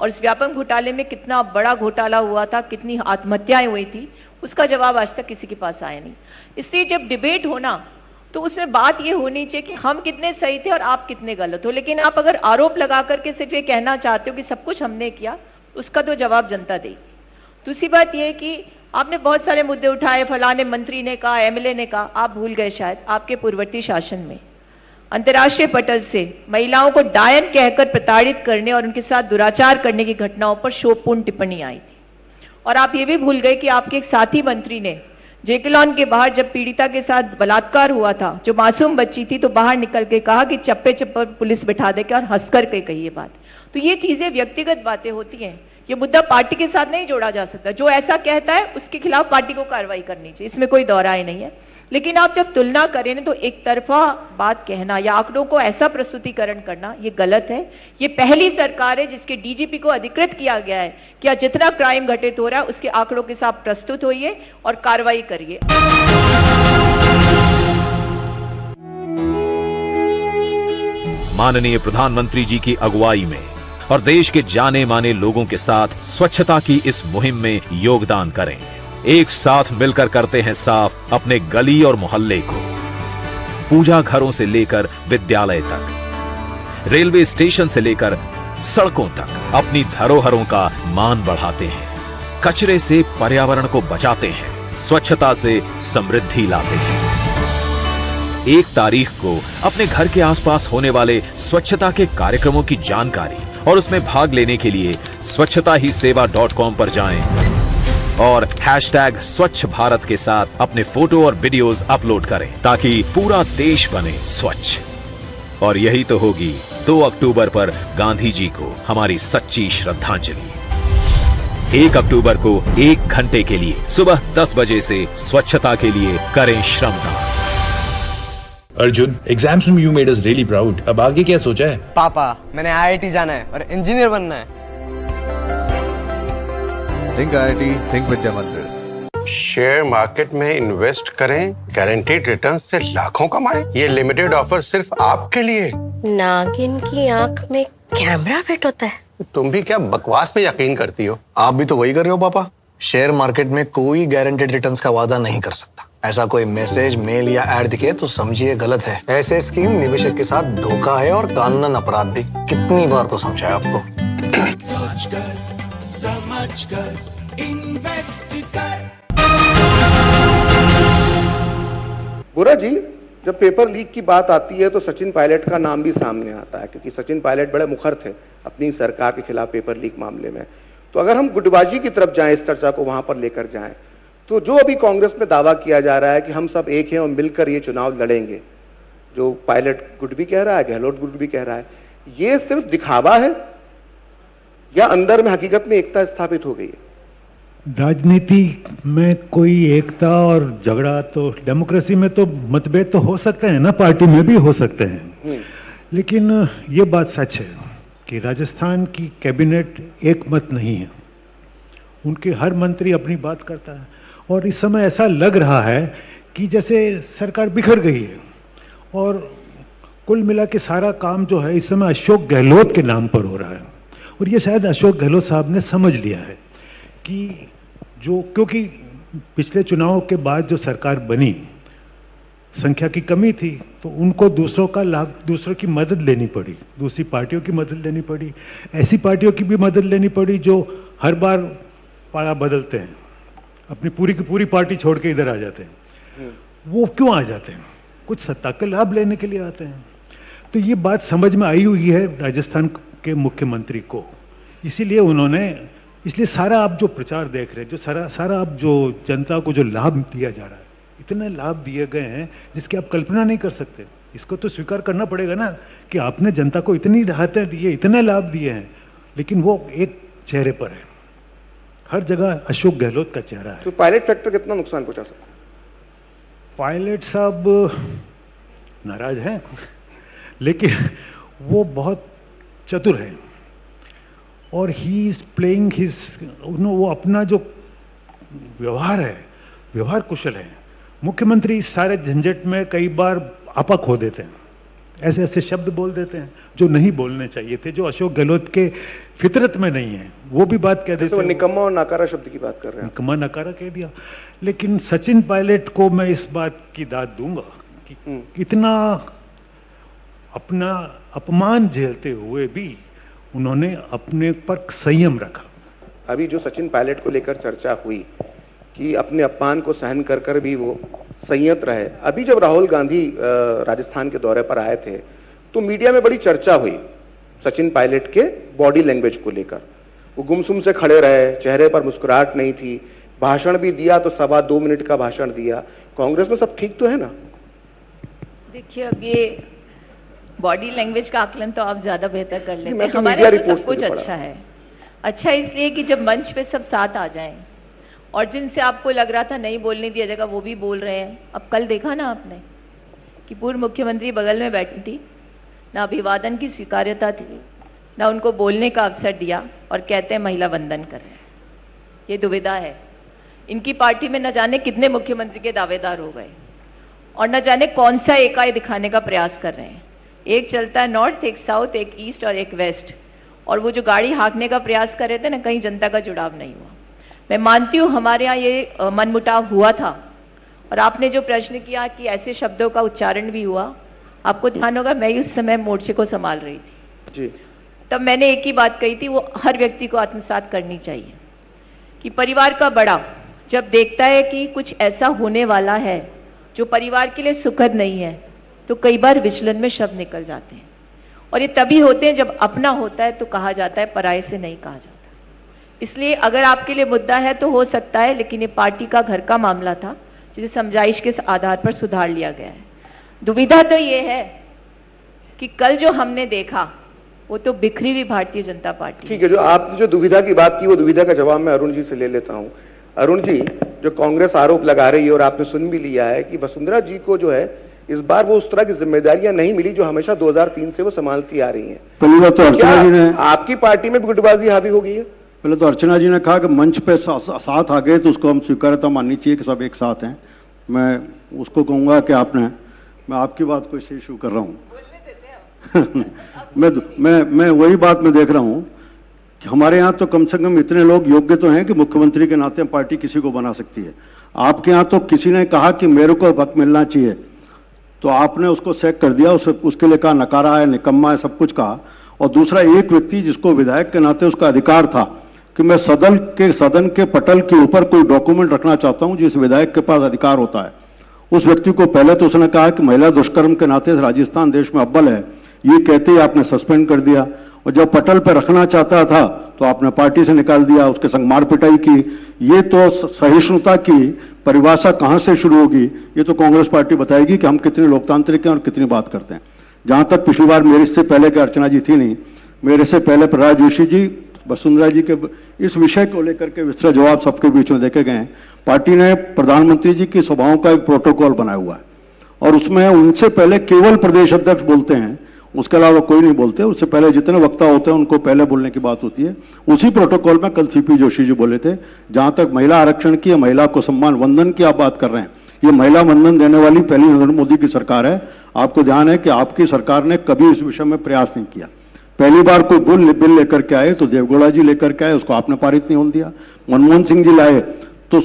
और इस व्यापम घोटाले में कितना बड़ा घोटाला हुआ था, कितनी आत्महत्याएं हुई थी, उसका जवाब आज तक किसी के पास आया नहीं। इसलिए जब डिबेट होना तो उसमें बात ये होनी चाहिए कि हम कितने सही थे और आप कितने गलत हो। लेकिन आप अगर आरोप लगा करके सिर्फ ये कहना चाहते हो कि सब कुछ हमने किया, उसका तो जवाब जनता देगी। दूसरी बात यह कि आपने बहुत सारे मुद्दे उठाए, फलाने मंत्री ने कहा, एमएलए ने कहा, आप भूल गए शायद आपके पूर्ववर्ती शासन में अंतर्राष्ट्रीय पटल से महिलाओं को डायन कहकर प्रताड़ित करने और उनके साथ दुराचार करने की घटनाओं पर शोभपूर्ण टिप्पणी आई थी। और आप ये भी भूल गए कि आपके एक साथी मंत्री ने जेकेलॉन के बाहर जब पीड़िता के साथ बलात्कार हुआ था, जो मासूम बच्ची थी, तो बाहर निकल के कहा कि चप्पे चप्पे पुलिस बिठा देकर और हंस कर के कही ये बात। तो ये चीजें व्यक्तिगत बातें होती हैं, ये मुद्दा पार्टी के साथ नहीं जोड़ा जा सकता। जो ऐसा कहता है उसके खिलाफ पार्टी को कार्रवाई करनी चाहिए, इसमें कोई दौराय नहीं है। लेकिन आप जब तुलना करें ना तो एक तरफा बात कहना या आंकड़ों को ऐसा प्रस्तुतिकरण करना ये गलत है। ये पहली सरकार है जिसके डीजीपी को अधिकृत किया गया है कि आज जितना क्राइम घटित हो रहा है उसके आंकड़ों के साथ प्रस्तुत होइए और कार्रवाई करिए। माननीय प्रधानमंत्री जी की अगुवाई में और देश के जाने माने लोगों के साथ स्वच्छता की इस मुहिम में योगदान करें। एक साथ मिलकर करते हैं साफ अपने गली और मोहल्ले को। पूजा घरों से लेकर विद्यालय तक, रेलवे स्टेशन से लेकर सड़कों तक अपनी धरोहरों का मान बढ़ाते हैं। कचरे से पर्यावरण को बचाते हैं, स्वच्छता से समृद्धि लाते हैं। 1 तारीख को अपने घर के आसपास होने वाले स्वच्छता के कार्यक्रमों की जानकारी और उसमें भाग लेने के लिए स्वच्छताहीसेवा.com पर जाएं और #स्वच्छ भारत के साथ अपने फोटो और वीडियोस अपलोड करें ताकि पूरा देश बने स्वच्छ। और यही तो होगी 2 अक्टूबर पर गांधी जी को हमारी सच्ची श्रद्धांजलि। 1 अक्टूबर को 1 घंटे के लिए सुबह 10 बजे से स्वच्छता के लिए करें श्रमदान। अर्जुन, एग्जाम्स में you made us really proud. अब आगे क्या सोचा है? पापा, मैंने IIT जाना है और इंजीनियर बनना है। थिंक IIT, थिंक विद्या मंदिर। शेयर मार्केट में इन्वेस्ट करें, गारंटीड रिटर्न से लाखों कमाएं। ये लिमिटेड ऑफर सिर्फ आपके लिए। नागिन की आंख में कैमरा फिट होता है। तुम भी क्या बकवास पे यकीन करती हो? आप भी तो वही कर रहे हो पापा। शेयर मार्केट में कोई गारंटीड रिटर्न्स का वादा नहीं कर सकता। ऐसा कोई मैसेज, मेल या एड दिखे तो समझिए गलत है। ऐसे स्कीम निवेशक के साथ धोखा है और कानूनन अपराध भी। कितनी बार तो समझाया आपको। बुरा जी, जब पेपर लीक की बात आती है तो सचिन पायलट का नाम भी सामने आता है, क्योंकि सचिन पायलट बड़े मुखर थे अपनी सरकार के खिलाफ पेपर लीक मामले में। तो अगर हम गुटबाजी की तरफ जाएं, इस चर्चा को वहां पर लेकर जाएं, तो जो अभी कांग्रेस में दावा किया जा रहा है कि हम सब एक हैं और मिलकर ये चुनाव लड़ेंगे, जो पायलट गुट भी कह रहा है, गहलोत गुट भी कह रहा है, ये सिर्फ दिखावा है या अंदर में हकीकत में एकता स्थापित हो गई है? राजनीति में कोई एकता और झगड़ा तो, डेमोक्रेसी में तो मतभेद तो हो सकते हैं ना, पार्टी में भी हो सकते हैं। लेकिन ये बात सच है कि राजस्थान की कैबिनेट एक मत नहीं है। उनके हर मंत्री अपनी बात करता है और इस समय ऐसा लग रहा है कि जैसे सरकार बिखर गई है और कुल मिला के सारा काम जो है इस समय अशोक गहलोत के नाम पर हो रहा है। और ये शायद अशोक गहलोत साहब ने समझ लिया है कि क्योंकि पिछले चुनाव के बाद जो सरकार बनी, संख्या की कमी थी, तो उनको दूसरों का लाभ, दूसरों की मदद लेनी पड़ी, दूसरी पार्टियों की मदद लेनी पड़ी, ऐसी पार्टियों की भी मदद लेनी पड़ी जो हर बार पाला बदलते हैं, अपनी पूरी की पूरी पार्टी छोड़ के इधर आ जाते हैं। वो क्यों आ जाते हैं? कुछ सत्ता का लाभ लेने के लिए आते हैं। तो ये बात समझ में आई हुई है राजस्थान के मुख्यमंत्री को, इसलिए सारा आप जो प्रचार देख रहे हैं, जो सारा आप जो जनता को जो लाभ दिया जा रहा है, इतने लाभ दिए गए हैं जिसकी आप कल्पना नहीं कर सकते। इसको तो स्वीकार करना पड़ेगा ना कि आपने जनता को इतनी राहतें दी है, इतने लाभ दिए हैं, लेकिन वो एक चेहरे पर है। हर जगह अशोक गहलोत का चेहरा है। तो पायलट फैक्टर कितना नुकसान पहुंचा सकता है? पायलट साहब नाराज हैं, लेकिन वो बहुत चतुर है और ही इज प्लेइंग हिज, वो अपना जो व्यवहार है, व्यवहार कुशल है। मुख्यमंत्री इस सारे झंझट में कई बार आपा खो देते हैं, ऐसे ऐसे शब्द बोल देते हैं जो नहीं बोलने चाहिए थे, जो अशोक गहलोत के फितरत में नहीं है, वो भी बात कह देते हैं। निकम्मा और नाकारा शब्द की बात कर रहे हैं। निकम्मा नकारा कह दिया। लेकिन सचिन पायलट को मैं इस बात की दाद दूंगा कि इतना अपना अपमान झेलते हुए भी उन्होंने अपने पर संयम रखा। अभी जो सचिन पायलट को लेकर चर्चा हुई कि अपने अपमान को सहन कर कर भी वो संयत रहे, अभी जब राहुल गांधी राजस्थान के दौरे पर आए थे तो मीडिया में बड़ी चर्चा हुई सचिन पायलट के बॉडी लैंग्वेज को लेकर। वो गुमसुम से खड़े रहे, चेहरे पर मुस्कुराहट नहीं थी, भाषण भी दिया तो 2.25 मिनट का भाषण दिया। कांग्रेस में सब ठीक तो है ना? देखिए, अब ये बॉडी लैंग्वेज का आकलन तो आप ज्यादा बेहतर कर लेते हैं। तो हमारे यहाँ तो सब कुछ अच्छा है। अच्छा इसलिए कि जब मंच पे सब साथ आ जाएं और जिनसे आपको लग रहा था नहीं बोलने दिया जाएगा वो भी बोल रहे हैं। अब कल देखा ना आपने कि पूर्व मुख्यमंत्री बगल में बैठी थी, ना अभिवादन की स्वीकार्यता थी, ना उनको बोलने का अवसर दिया, और कहते हैं महिला वंदन कर रहे हैं। ये दुविधा है। इनकी पार्टी में न जाने कितने मुख्यमंत्री के दावेदार हो गए और न जाने कौन सा एकाई दिखाने का प्रयास कर रहे हैं। एक चलता है नॉर्थ, एक साउथ, एक ईस्ट और एक वेस्ट, और वो जो गाड़ी हाँकने का प्रयास कर रहे थे ना, कहीं जनता का जुड़ाव नहीं हुआ। मैं मानती हूं हमारे यहाँ ये मनमुटाव हुआ था, और आपने जो प्रश्न किया कि ऐसे शब्दों का उच्चारण भी हुआ, आपको ध्यान होगा मैं उस समय मोर्चे को संभाल रही थी जी। तब मैंने एक ही बात कही थी, वो हर व्यक्ति को आत्मसात करनी चाहिए कि परिवार का बड़ा जब देखता है कि कुछ ऐसा होने वाला है जो परिवार के लिए सुखद नहीं है, तो कई बार विचलन में शब्द निकल जाते हैं, और ये तभी होते हैं जब अपना होता है तो कहा जाता है, पराये से नहीं कहा जाता। इसलिए अगर आपके लिए मुद्दा है तो हो सकता है, लेकिन ये पार्टी का घर का मामला था जिसे समझाइश के आधार पर सुधार लिया गया है। दुविधा तो ये है कि कल जो हमने देखा वो तो बिखरी हुई भारतीय जनता पार्टी। ठीक है, जो आपने जो दुविधा की बात की वो दुविधा का जवाब मैं अरुण जी से ले लेता हूं। अरुण जी, जो कांग्रेस आरोप लगा रही है और आपने सुन भी लिया है कि वसुंधरा जी को जो है इस बार वो उस तरह की जिम्मेदारियां नहीं मिली जो हमेशा 2003 से वो संभालती आ रही हैं। पहली बात तो अर्चना जी ने, आपकी पार्टी में भी गुटबाजी हावी हो गई है? पहले तो अर्चना जी ने कहा कि मंच पे साथ आ गए तो उसको हम स्वीकार्यता माननी चाहिए कि सब एक साथ हैं। मैं उसको कहूंगा कि मैं आपकी बात को इससे इशू कर रहा हूं। मैं वही बात में देख रहा हूं कि हमारे यहां तो कम से कम इतने लोग योग्य तो हैं कि मुख्यमंत्री के नाते पार्टी किसी को बना सकती है। आपके यहां तो किसी ने कहा कि मेरे को हक मिलना चाहिए, तो आपने उसको सैक कर दिया, उसके लिए कहा नकारा है, निकम्मा है, सब कुछ कहा। और दूसरा एक व्यक्ति जिसको विधायक के नाते उसका अधिकार था कि मैं सदन के पटल के ऊपर कोई डॉक्यूमेंट रखना चाहता हूं, जिस विधायक के पास अधिकार होता है, उस व्यक्ति को पहले तो उसने कहा कि महिला दुष्कर्म के नाते राजस्थान देश में अव्वल है, ये कहते ही आपने सस्पेंड कर दिया। और जब पटल पर रखना चाहता था तो आपने पार्टी से निकाल दिया, उसके संग मार पिटाई की। ये तो सहिष्णुता की परिभाषा कहां से शुरू होगी, ये तो कांग्रेस पार्टी बताएगी कि हम कितने लोकतांत्रिक हैं और कितनी बात करते हैं। जहां तक पिछली बार मेरे से पहले के अर्चना जी थी नहीं, मेरे से पहले प्रहलाद जोशी जी, वसुंधरा जी के इस विषय को लेकर के विस्तृत जवाब सबके बीच में देखे गए हैं। पार्टी ने प्रधानमंत्री जी की सभाओं का एक प्रोटोकॉल बनाया हुआ है, और उसमें उनसे पहले केवल प्रदेश अध्यक्ष बोलते हैं, उसके अलावा कोई नहीं बोलते। उससे पहले जितने वक्ता होते हैं उनको पहले बोलने की बात होती है। उसी प्रोटोकॉल में कल सीपी जोशी जी बोले थे। जहां तक महिला आरक्षण की, महिला को सम्मान वंदन की आप बात कर रहे हैं, ये महिला वंदन देने वाली पहली नरेंद्र मोदी की सरकार है। आपको ध्यान है कि आपकी सरकार ने कभी इस विषय में प्रयास नहीं किया। पहली बार कोई बिल लेकर के आए तो देवगौड़ा जी लेकर के आए, उसको आपने पारित नहीं होने दिया। मनमोहन सिंह जी लाए तो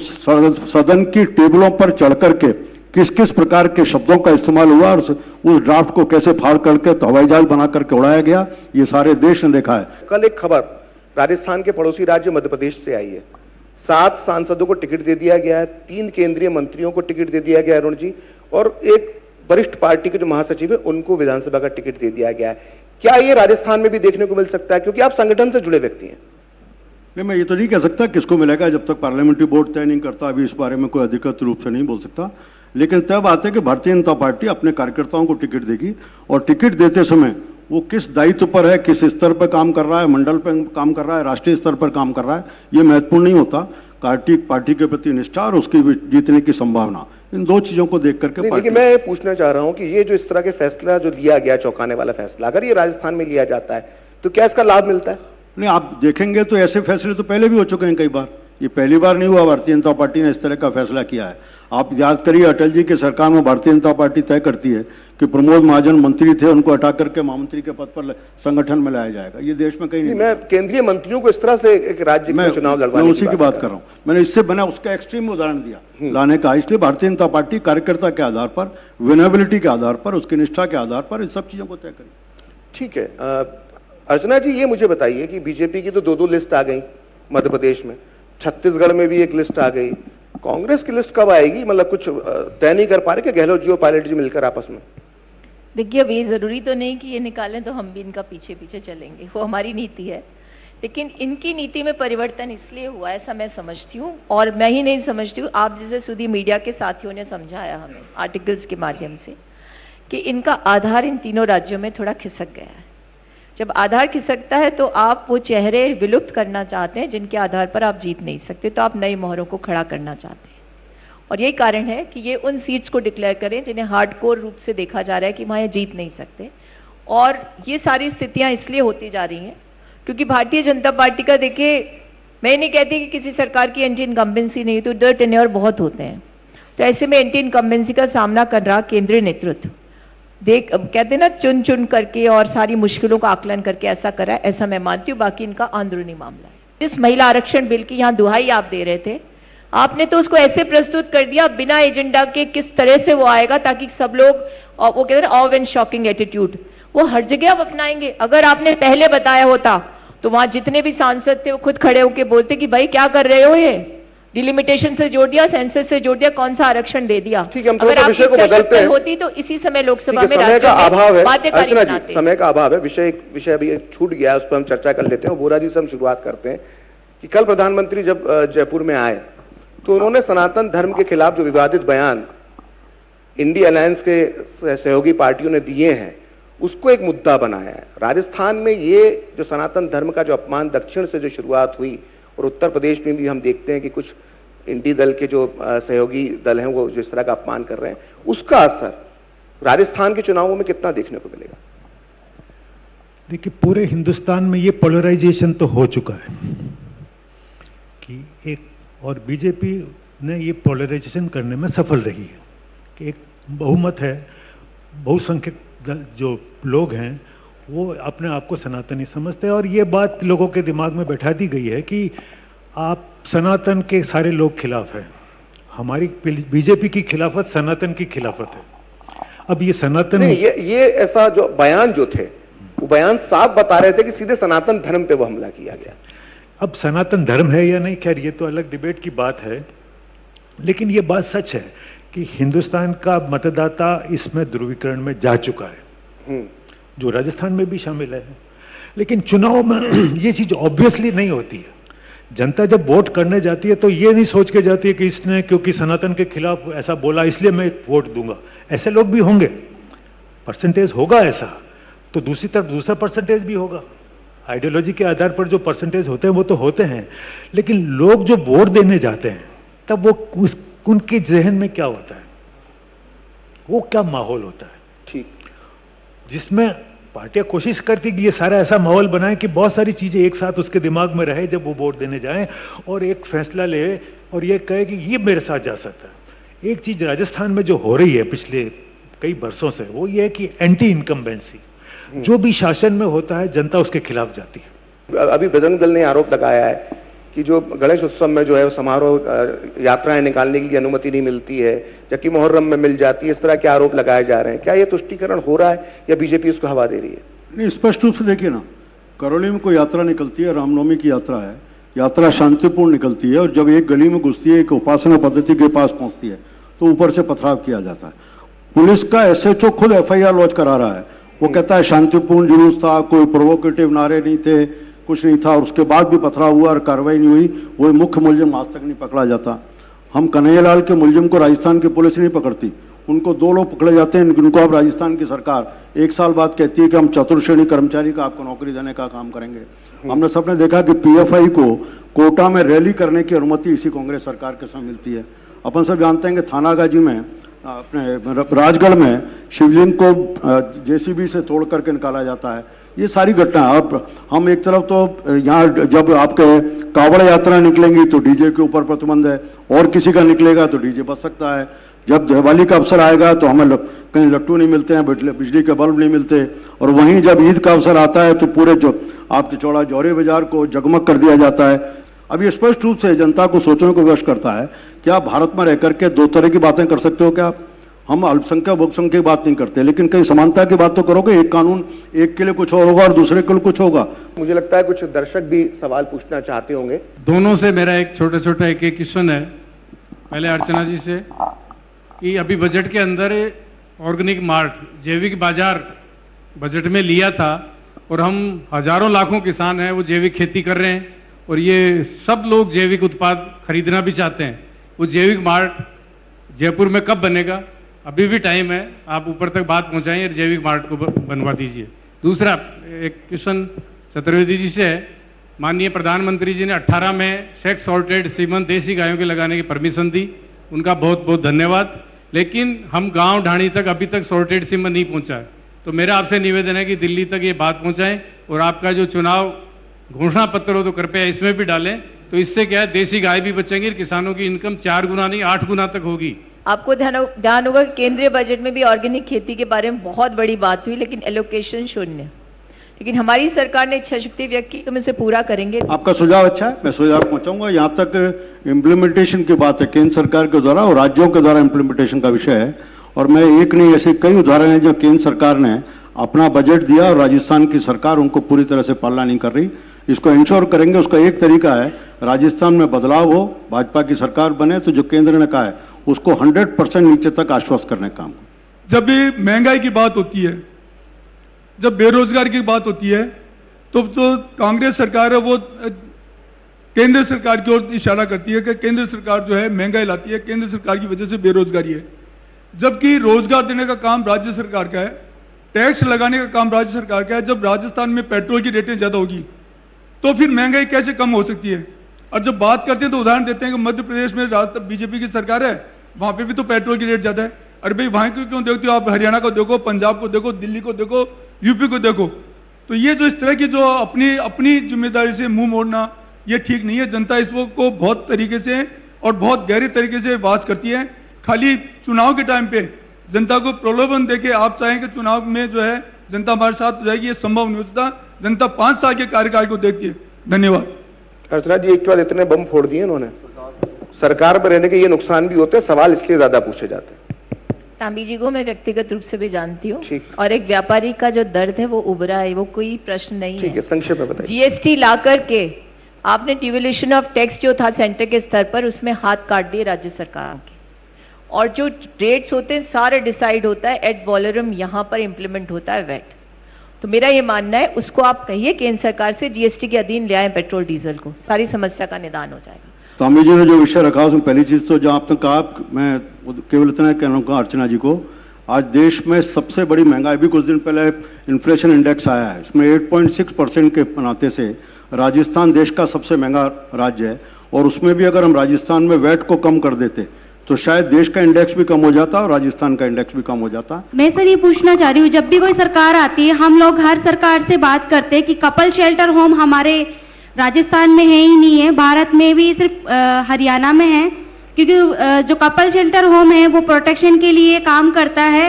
सदन की टेबलों पर चढ़ करके किस किस प्रकार के शब्दों का इस्तेमाल हुआ और उस ड्राफ्ट को कैसे फाड़ करके तो हवाई जहाज बना करके उड़ाया गया, ये सारे देश ने देखा है। कल एक खबर राजस्थान के पड़ोसी राज्य मध्य प्रदेश से आई है। 7 सांसदों को टिकट दे दिया गया है, 3 केंद्रीय मंत्रियों को टिकट दे दिया गया है अरुण जी, और एक वरिष्ठ पार्टी के जो महासचिव है उनको विधानसभा का टिकट दे दिया गया है। क्या ये राजस्थान में भी देखने को मिल सकता है, क्योंकि आप संगठन से जुड़े व्यक्ति हैं? नहीं, मैं ये तो नहीं कह सकता किसको मिलेगा, जब तक पार्लियामेंट्री बोर्ड तय नहीं करता, अभी इस बारे में कोई अधिकृत रूप से नहीं बोल सकता। लेकिन तय बात है कि भारतीय जनता पार्टी अपने कार्यकर्ताओं को टिकट देगी, और टिकट देते समय वो किस दायित्व पर है, किस स्तर पर काम कर रहा है, मंडल पर काम कर रहा है, राष्ट्रीय स्तर पर काम कर रहा है, ये महत्वपूर्ण नहीं होता। पार्टी के प्रति निष्ठा और उसकी जीतने की संभावना, इन 2 चीजों को देख करके। लेकिन मैं पूछना चाह रहा हूं कि ये जो इस तरह के फैसला जो लिया गया, चौंकाने वाला फैसला, अगर ये राजस्थान में लिया जाता है तो क्या इसका लाभ मिलता है? नहीं, आप देखेंगे तो ऐसे फैसले तो पहले भी हो चुके हैं कई बार, ये पहली बार नहीं हुआ भारतीय जनता पार्टी ने इस तरह का फैसला किया है। आप याद करिए, अटल जी की सरकार में भारतीय जनता पार्टी तय करती है कि प्रमोद महाजन मंत्री थे, उनको हटा करके महामंत्री के पद पर संगठन में लाया जाएगा। ये देश में कहीं नहीं। मैं केंद्रीय मंत्रियों को इस तरह से एक राज्य में चुनाव लड़वाने मैं उसी की बात कर रहा हूं। मैंने इससे बना उसका एक्सट्रीम उदाहरण दिया लाने का। इसलिए भारतीय जनता पार्टी कार्यकर्ता के आधार पर, विनेबिलिटी के आधार पर, उसकी निष्ठा के आधार पर इन सब चीजों को तय करें। ठीक है। अर्चना जी, ये मुझे बताइए कि बीजेपी की तो 2-2 लिस्ट आ गई मध्य प्रदेश में, छत्तीसगढ़ में भी एक लिस्ट आ गई, कांग्रेस की लिस्ट कब आएगी? मतलब कुछ तय नहीं कर पा रहे कि गहलोत जी और पायलट जी मिलकर आपस में? देखिए, अब ये जरूरी तो नहीं कि ये निकालें तो हम भी इनका पीछे पीछे चलेंगे, वो हमारी नीति है। लेकिन इनकी नीति में परिवर्तन इसलिए हुआ ऐसा मैं समझती हूँ, और मैं ही नहीं समझती हूँ, आप जैसे सुधी मीडिया के साथियों ने समझाया हमें आर्टिकल्स के माध्यम से, कि इनका आधार इन तीनों राज्यों में थोड़ा खिसक गया है। जब आधार खिसकता है तो आप वो चेहरे विलुप्त करना चाहते हैं जिनके आधार पर आप जीत नहीं सकते, तो आप नई मोहरों को खड़ा करना चाहते हैं। और यही कारण है कि ये उन सीट्स को डिक्लेयर करें जिन्हें हार्डकोर रूप से देखा जा रहा है कि वहां ये जीत नहीं सकते। और ये सारी स्थितियां इसलिए होती जा रही हैं क्योंकि भारतीय जनता पार्टी का, देखिए, मैं नहीं कहती कि किसी सरकार की एंटी इनकम्बेंसी नहीं, तो इधर टेन्योर बहुत होते हैं। तो ऐसे में एंटी इनकम्बेंसी का सामना कर रहा केंद्रीय नेतृत्व कहते हैं ना, चुन चुन करके और सारी मुश्किलों का आकलन करके ऐसा करा है, ऐसा मैं मानती हूं। बाकी इनका अंदरूनी मामला है। जिस महिला आरक्षण बिल की यहां दुहाई आप दे रहे थे, आपने तो उसको ऐसे प्रस्तुत कर दिया बिना एजेंडा के किस तरह से वो आएगा ताकि सब लोग, वो कहते हैं ऑव एंड शॉकिंग एटीट्यूड, वो हर जगह आप अपनाएंगे। अगर आपने पहले बताया होता तो वहां जितने भी सांसद थे वो खुद खड़े होकर बोलते कि भाई क्या कर रहे हो, ये डिलिमिटेशन से जोड़ दिया, सेंसस से जोड़ दिया, कौन सा आरक्षण दे दिया। ठीक है, हम अगर विषय को बदलते हैं होती तो इसी समय लोकसभा में समय का अभाव है, बाध्यकारी अर्चना जी, बनाते। समय का अभाव है। विषय अभी छूट गया है, उस पर हम चर्चा कर लेते हैं। बोरा जी से हम शुरुआत करते हैं कि कल प्रधानमंत्री जब जयपुर में आए तो उन्होंने सनातन धर्म के खिलाफ जो विवादित बयान इंडी अलायंस के सहयोगी पार्टियों ने दिए हैं उसको एक मुद्दा बनाया है। राजस्थान में ये जो सनातन धर्म का जो अपमान दक्षिण से जो शुरुआत हुई, और उत्तर प्रदेश में भी हम देखते हैं कि कुछ इंडी दल के जो सहयोगी दल हैं वो जिस तरह का अपमान कर रहे हैं, उसका असर राजस्थान के चुनावों में कितना देखने को मिलेगा? देखिए, पूरे हिंदुस्तान में ये पोलराइजेशन तो हो चुका है कि एक, और बीजेपी ने ये पोलराइजेशन करने में सफल रही है कि एक बहुमत है, बहुसंख्यक जो लोग हैं वो अपने आप को सनातनी समझते हैं, और ये बात लोगों के दिमाग में बैठा दी गई है कि आप सनातन के सारे लोग खिलाफ हैं। हमारी बीजेपी की खिलाफत सनातन की खिलाफत है। अब ये सनातन नहीं, ये ऐसा जो बयान जो थे वो बयान साफ बता रहे थे कि सीधे सनातन धर्म पे वो हमला किया गया। अब सनातन धर्म है या नहीं, खैर ये तो अलग डिबेट की बात है, लेकिन ये बात सच है कि हिंदुस्तान का मतदाता इसमें ध्रुवीकरण में जा चुका है, जो राजस्थान में भी शामिल है। लेकिन चुनाव में ये चीज ऑब्वियसली नहीं होती है। जनता जब वोट करने जाती है तो ये नहीं सोच के जाती है कि इसने क्योंकि सनातन के खिलाफ ऐसा बोला इसलिए मैं वोट दूंगा। ऐसे लोग भी होंगे, परसेंटेज होगा ऐसा, तो दूसरी तरफ दूसरा परसेंटेज भी होगा। आइडियोलॉजी के आधार पर जो परसेंटेज होते हैं वो तो होते हैं, लेकिन लोग जो वोट देने जाते हैं तब वो उनके जहन में क्या होता है, वो क्या माहौल होता है, ठीक, जिसमें पार्टियां कोशिश करती कि ये सारा ऐसा माहौल बनाए कि बहुत सारी चीजें एक साथ उसके दिमाग में रहे जब वो वोट देने जाए, और एक फैसला ले और ये कहे कि ये मेरे साथ जा सकता है। एक चीज राजस्थान में जो हो रही है पिछले कई वर्षों से, वो ये है कि एंटी इनकम्बेंसी, जो भी शासन में होता है जनता उसके खिलाफ जाती है। अभी बजरंग दल ने आरोप लगाया है कि जो गणेश उत्सव में जो है समारोह यात्राएं निकालने की अनुमति नहीं मिलती है, जबकि मुहर्रम में मिल जाती है। इस तरह के आरोप लगाए जा रहे हैं। क्या ये तुष्टीकरण हो रहा है या बीजेपी उसको हवा दे रही है? नहीं, स्पष्ट रूप से देखिए ना, करौली में कोई यात्रा निकलती है, रामनवमी की यात्रा है, यात्रा शांतिपूर्ण निकलती है, और जब एक गली में घुसती है, एक उपासना पद्धति के पास पहुंचती है तो ऊपर से पथराव किया जाता है। पुलिस का एसएचओ खुद एफआईआर लॉन्च करा रहा है। वो कहता है शांतिपूर्ण जुलूस था, कोई प्रोवोकेटिव नारे नहीं थे, कुछ नहीं था, और उसके बाद भी पथराव हुआ और कार्रवाई नहीं हुई। वो मुख्य मुलजिम आज तक नहीं पकड़ा जाता। हम कन्हैयालाल के मुलजिम को राजस्थान की पुलिस नहीं पकड़ती, उनको 2 लोग पकड़े जाते हैं, उनको अब राजस्थान की सरकार 1 साल बाद कहती है कि हम चतुर्श्रेणी कर्मचारी का आपको नौकरी देने का काम करेंगे। हमने सबने देखा कि पीएफआई को कोटा में रैली करने की अनुमति इसी कांग्रेस सरकार के समय मिलती है। अपन सब जानते हैं कि थानागाजी में, अपने राजगढ़ में शिवलिंग को जेसीबी से तोड़ करके निकाला जाता है। ये सारी घटना, अब हम एक तरफ तो यहाँ जब आपके कावड़ यात्रा निकलेंगी तो डीजे के ऊपर प्रतिबंध है, और किसी का निकलेगा तो डीजे बच सकता है। जब दिवाली का अवसर आएगा तो हमें कहीं लट्टू नहीं मिलते हैं, बिजली के बल्ब नहीं मिलते, और वहीं जब ईद का अवसर आता है तो पूरे जो आपके चौड़ा जौहरी बाजार को जगमग कर दिया जाता है। अब ये स्पष्ट रूप से जनता को सोचने को विवश करता है कि आप भारत में रहकर के 2 तरह की बातें कर सकते हो क्या? आप, हम अल्पसंख्यक बहुसंख्यक की बात नहीं करते, लेकिन कहीं समानता की बात तो करोगे। एक कानून एक के लिए कुछ और होगा और दूसरे के लिए कुछ होगा। मुझे लगता है कुछ दर्शक भी सवाल पूछना चाहते होंगे। दोनों से मेरा एक छोटा एक क्वेश्चन है। पहले अर्चना जी से कि अभी बजट के अंदर ऑर्गेनिक मार्ट, जैविक बाजार बजट में लिया था, और हम हजारों लाखों किसान हैं वो जैविक खेती कर रहे हैं, और ये सब लोग जैविक उत्पाद खरीदना भी चाहते हैं। वो जैविक मार्ट जयपुर में कब बनेगा? अभी भी टाइम है, आप ऊपर तक बात पहुंचाइए, जैविक मार्ट को बनवा दीजिए। दूसरा एक क्वेश्चन चतुर्वेदी जी से है। माननीय प्रधानमंत्री जी ने 18 में सेक्स सॉर्टेड सीमन देसी गायों के लगाने की परमिशन दी, उनका बहुत बहुत धन्यवाद। लेकिन हम गांव ढाणी तक अभी तक सॉर्टेड सीमन नहीं पहुंचा है, तो मेरा आपसे निवेदन है कि दिल्ली तक ये बात पहुंचाएं और आपका जो चुनाव घोषणा पत्र हो तो कृपया इसमें भी डालें, तो इससे क्या है देसी गाय भी बचेंगी, किसानों की इनकम 4 गुना नहीं 8 गुना तक होगी। आपको ध्यान होगा कि केंद्रीय बजट में भी ऑर्गेनिक खेती के बारे में बहुत बड़ी बात हुई, लेकिन एलोकेशन शून्य। लेकिन हमारी सरकार ने इच्छा शक्ति व्यक्त की, हम इसे पूरा करेंगे। आपका सुझाव अच्छा है, मैं सुझाव पहुंचाऊंगा। यहाँ तक इम्प्लीमेंटेशन की बात है, केंद्र सरकार के द्वारा और राज्यों के द्वारा इम्प्लीमेंटेशन का विषय है। और मैं एक नहीं, ऐसे कई उदाहरण हैं जो केंद्र सरकार ने अपना बजट दिया और राजस्थान की सरकार उनको पूरी तरह से पालना नहीं कर रही। इसको इंश्योर करेंगे। उसका एक तरीका है, राजस्थान में बदलाव हो, भाजपा की सरकार बने, तो जो केंद्र ने कहा है उसको 100% नीचे तक आश्वस्त करने का काम। जब भी महंगाई की बात होती है, जब बेरोजगार की बात होती है, तो कांग्रेस सरकार है वो केंद्र सरकार की ओर इशारा करती है कि केंद्र सरकार जो है महंगाई लाती है, केंद्र सरकार की वजह से बेरोजगारी है। जबकि रोजगार देने का काम राज्य सरकार का है, टैक्स लगाने का काम राज्य सरकार का है। जब राजस्थान में पेट्रोल की रेटें ज्यादा होगी तो फिर महंगाई कैसे कम हो सकती है? और जब बात करते हैं तो उदाहरण देते हैं कि मध्य प्रदेश में बीजेपी की सरकार है, वहां पे भी तो पेट्रोल की रेट ज्यादा है। अरे भाई वहां क्यों देखते हो आप? हरियाणा को देखो, पंजाब को देखो, दिल्ली को देखो, यूपी को देखो। तो ये जो इस तरह की जो अपनी जिम्मेदारी से मुंह मोड़ना, ये ठीक नहीं है। जनता इसको बहुत तरीके से और बहुत गहरे तरीके से वास करती है। खाली चुनाव के टाइम पे जनता को प्रलोभन देके आप चाहें कि चुनाव में जो है जनता हमारे साथ हो जाएगी, ये संभव नहीं हो सकता। जनता 5 साल के कार्यकाल को देखती है। धन्यवाद। अर्चना जी, एक के बाद इतने बम फोड़ दिए इन्होंने। सरकार में रहने के ये नुकसान भी होते हैं, सवाल इसलिए ज्यादा पूछे जाते हैं। तांबी जी को मैं व्यक्तिगत रूप से भी जानती हूँ, और एक व्यापारी का जो दर्द है वो उभरा है, वो कोई प्रश्न नहीं है। ठीक है, संक्षेप में बताइए। जीएसटी ला करके आपने डिवोल्यूशन ऑफ टैक्स जो था सेंटर के स्तर पर, उसमें हाथ काट दिए राज्य सरकार के, और जो रेट्स होते हैं सारे डिसाइड होता है एड वॉलरम, यहां पर इंप्लीमेंट होता है वैट। तो मेरा ये मानना है उसको आप कहिए केंद्र सरकार से जीएसटी के अधीन ले आए पेट्रोल डीजल को, सारी समस्या का निदान हो जाएगा। तांबी जी ने जो विषय रखा उसमें पहली चीज तो जो आपने कहा, मैं केवल इतना कहना चाहूंगा अर्चना जी को, आज देश में सबसे बड़ी महंगाई, भी कुछ दिन पहले इन्फ्लेशन इंडेक्स आया है, उसमें 8.6% के नाते से राजस्थान देश का सबसे महंगा राज्य है। और उसमें भी अगर हम राजस्थान में वैट को कम कर देते तो शायद देश का इंडेक्स भी कम हो जाता और राजस्थान का इंडेक्स भी कम हो जाता। मैं सर ये पूछना चाह रही हूँ, जब भी कोई सरकार आती है हम लोग हर सरकार से बात करते हैं कि कपल शेल्टर होम हमारे राजस्थान में है ही नहीं है, भारत में भी सिर्फ हरियाणा में है। क्योंकि जो कपल शेल्टर होम है वो प्रोटेक्शन के लिए काम करता है,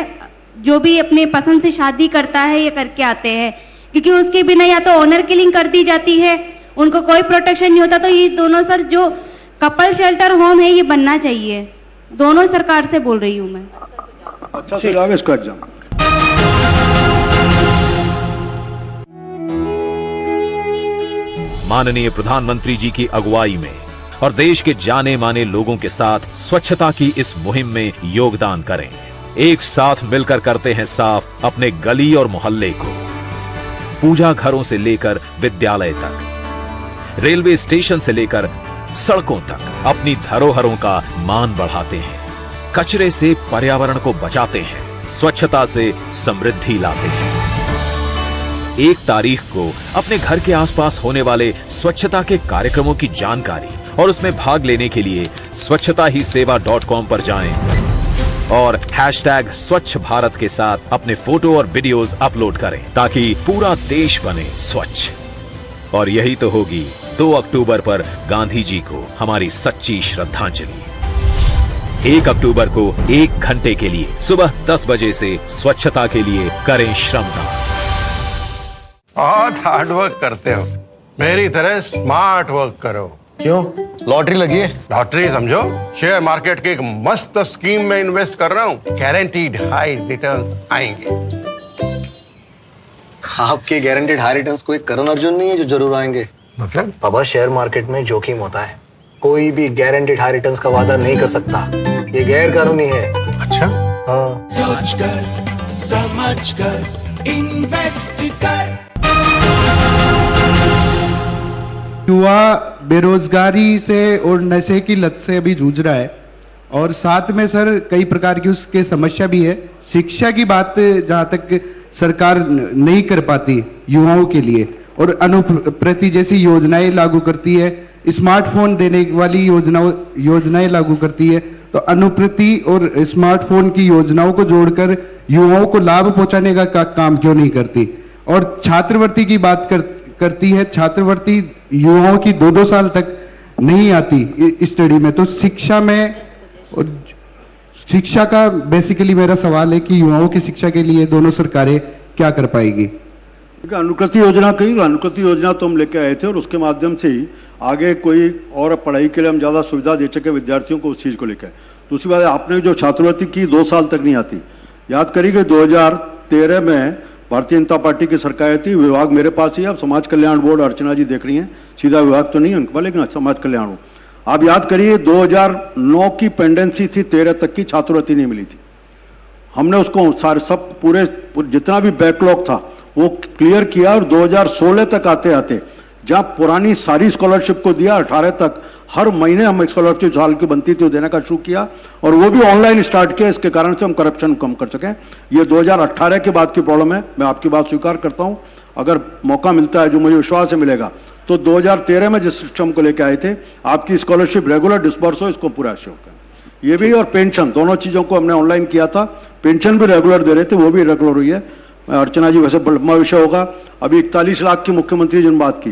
जो भी अपने पसंद से शादी करता है ये करके आते हैं, क्योंकि उसके बिना या तो ऑनर किलिंग कर दी जाती है, उनको कोई प्रोटेक्शन नहीं होता। तो ये दोनों सर जो कपल शेल्टर होम है ये बनना चाहिए, दोनों सरकार से बोल रही हूं मैं। अच्छा सुझाव इसका एग्जाम। माननीय प्रधानमंत्री जी की अगुवाई में और देश के जाने माने लोगों के साथ स्वच्छता की इस मुहिम में योगदान करें। एक साथ मिलकर करते हैं साफ अपने गली और मोहल्ले को। पूजा घरों से लेकर विद्यालय तक, रेलवे स्टेशन से लेकर सड़कों तक अपनी धरोहरों का मान बढ़ाते हैं। कचरे से पर्यावरण को बचाते हैं, स्वच्छता से समृद्धि लाते हैं। 1 तारीख को अपने घर के आसपास होने वाले स्वच्छता के कार्यक्रमों की जानकारी और उसमें भाग लेने के लिए स्वच्छताहीसेवा.com पर जाएं और #स्वच्छ भारत के साथ अपने फोटो और वीडियोस अपलोड करें, ताकि पूरा देश बने स्वच्छ। और यही तो होगी 2 अक्टूबर पर गांधी जी को हमारी सच्ची श्रद्धांजलि। 1 अक्टूबर को 1 घंटे के लिए सुबह 10 बजे से स्वच्छता के लिए करें श्रमदान। बहुत हार्ड वर्क करते हो, मेरी तरह स्मार्ट वर्क करो। क्यों? लॉटरी लगी है? लॉटरी समझो, शेयर मार्केट की एक मस्त स्कीम में इन्वेस्ट कर रहा हूँ, गारंटीड हाई रिटर्न्स आएंगे। आपके गारंटीड हाई रिटर्न्स कोई करण अर्जुन नहीं है जो जरूर आएंगे। मतलब? बाबा, शेयर मार्केट में जोखिम होता है, कोई भी गारंटीड हाई रिटर्न्स का वादा नहीं कर सकता, ये गैर कानूनी है। अच्छा? हाँ। सोच कर समझ कर इन्वेस्ट कर। युवा बेरोजगारी से और नशे की लत से अभी जूझ रहा है, और साथ में सर कई प्रकार की उसके समस्या भी है। शिक्षा की बात जहां तक सरकार नहीं कर पाती युवाओं के लिए, और अनुप्रति जैसी योजनाएं लागू करती है, स्मार्टफोन देने वाली योजनाएं लागू करती है, तो अनुप्रति और स्मार्टफोन की योजनाओं को जोड़कर युवाओं को लाभ पहुंचाने का काम क्यों नहीं करती। और छात्रवृत्ति की बात करती है, छात्रवृत्ति युवाओं की 2-2 साल तक नहीं आती स्टडी में। तो शिक्षा में, और शिक्षा का बेसिकली मेरा सवाल है कि युवाओं की शिक्षा के लिए दोनों सरकारें क्या कर पाएगी। अनुकृति योजना कही, अनुकृति योजना तो हम लेके आए थे और उसके माध्यम से ही आगे कोई और पढ़ाई के लिए हम ज्यादा सुविधा दे सके विद्यार्थियों को, उस चीज को लेकर। दूसरी बात, आपने जो छात्रवृत्ति की 2 साल तक नहीं आती, याद करिए 2013 में भारतीय जनता पार्टी की सरकार थी, विभाग मेरे पास ही है। अब समाज कल्याण बोर्ड अर्चना जी देख रही हैं, सीधा विभाग तो नहीं है उनके पास, लेकिन समाज कल्याण हो। आप याद करिए 2009 की पेंडेंसी थी, 13 तक की छात्रवृत्ति नहीं मिली थी। हमने उसको सारे सब पूरे जितना भी बैकलॉग था वो क्लियर किया, और 2016 तक आते आते जहां पुरानी सारी स्कॉलरशिप को दिया, 18 तक हर महीने हम स्कॉलरशिप साल की बनती थी वो देने का शुरू किया, और वो भी ऑनलाइन स्टार्ट किया। इसके कारण से हम करप्शन कम कर सकें। ये 2018 के बाद की प्रॉब्लम है, मैं आपकी बात स्वीकार करता हूं। अगर मौका मिलता है, जो मुझे विश्वास है मिलेगा, तो 2013 में जिस सिस्टम को लेकर आए थे, आपकी स्कॉलरशिप रेगुलर डिस्बर्स हो, इसको पूरा श्योर करें। ये भी और पेंशन, दोनों चीजों को हमने ऑनलाइन किया था। पेंशन भी रेगुलर दे रहे थे, वो भी रेगुलर हुई है। अर्चना जी, वैसे लंबा विषय होगा। अभी 41 लाख की मुख्यमंत्री जी ने बात की,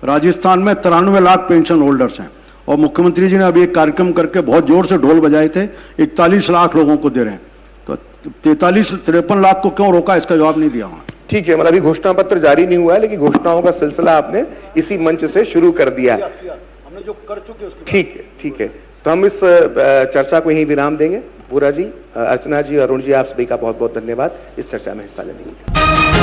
राजस्थान में 93 लाख पेंशन होल्डर्स हैं, और मुख्यमंत्री जी ने अभी एक कार्यक्रम करके बहुत जोर से ढोल बजाए थे, 41 लाख लोगों को दे रहे हैं। तो 43-53 लाख को क्यों रोका, इसका जवाब नहीं दिया वहां। ठीक है, मतलब अभी घोषणा पत्र जारी नहीं हुआ है, लेकिन घोषणाओं का सिलसिला आपने इसी मंच से शुरू कर दिया। हमने जो कर चुके उसके ठीक है, ठीक है। तो हम इस चर्चा को यहीं विराम देंगे। पूरा जी, अर्चना जी, अरुण जी, आप सभी का बहुत बहुत धन्यवाद इस चर्चा में हिस्सा लेने के लिए।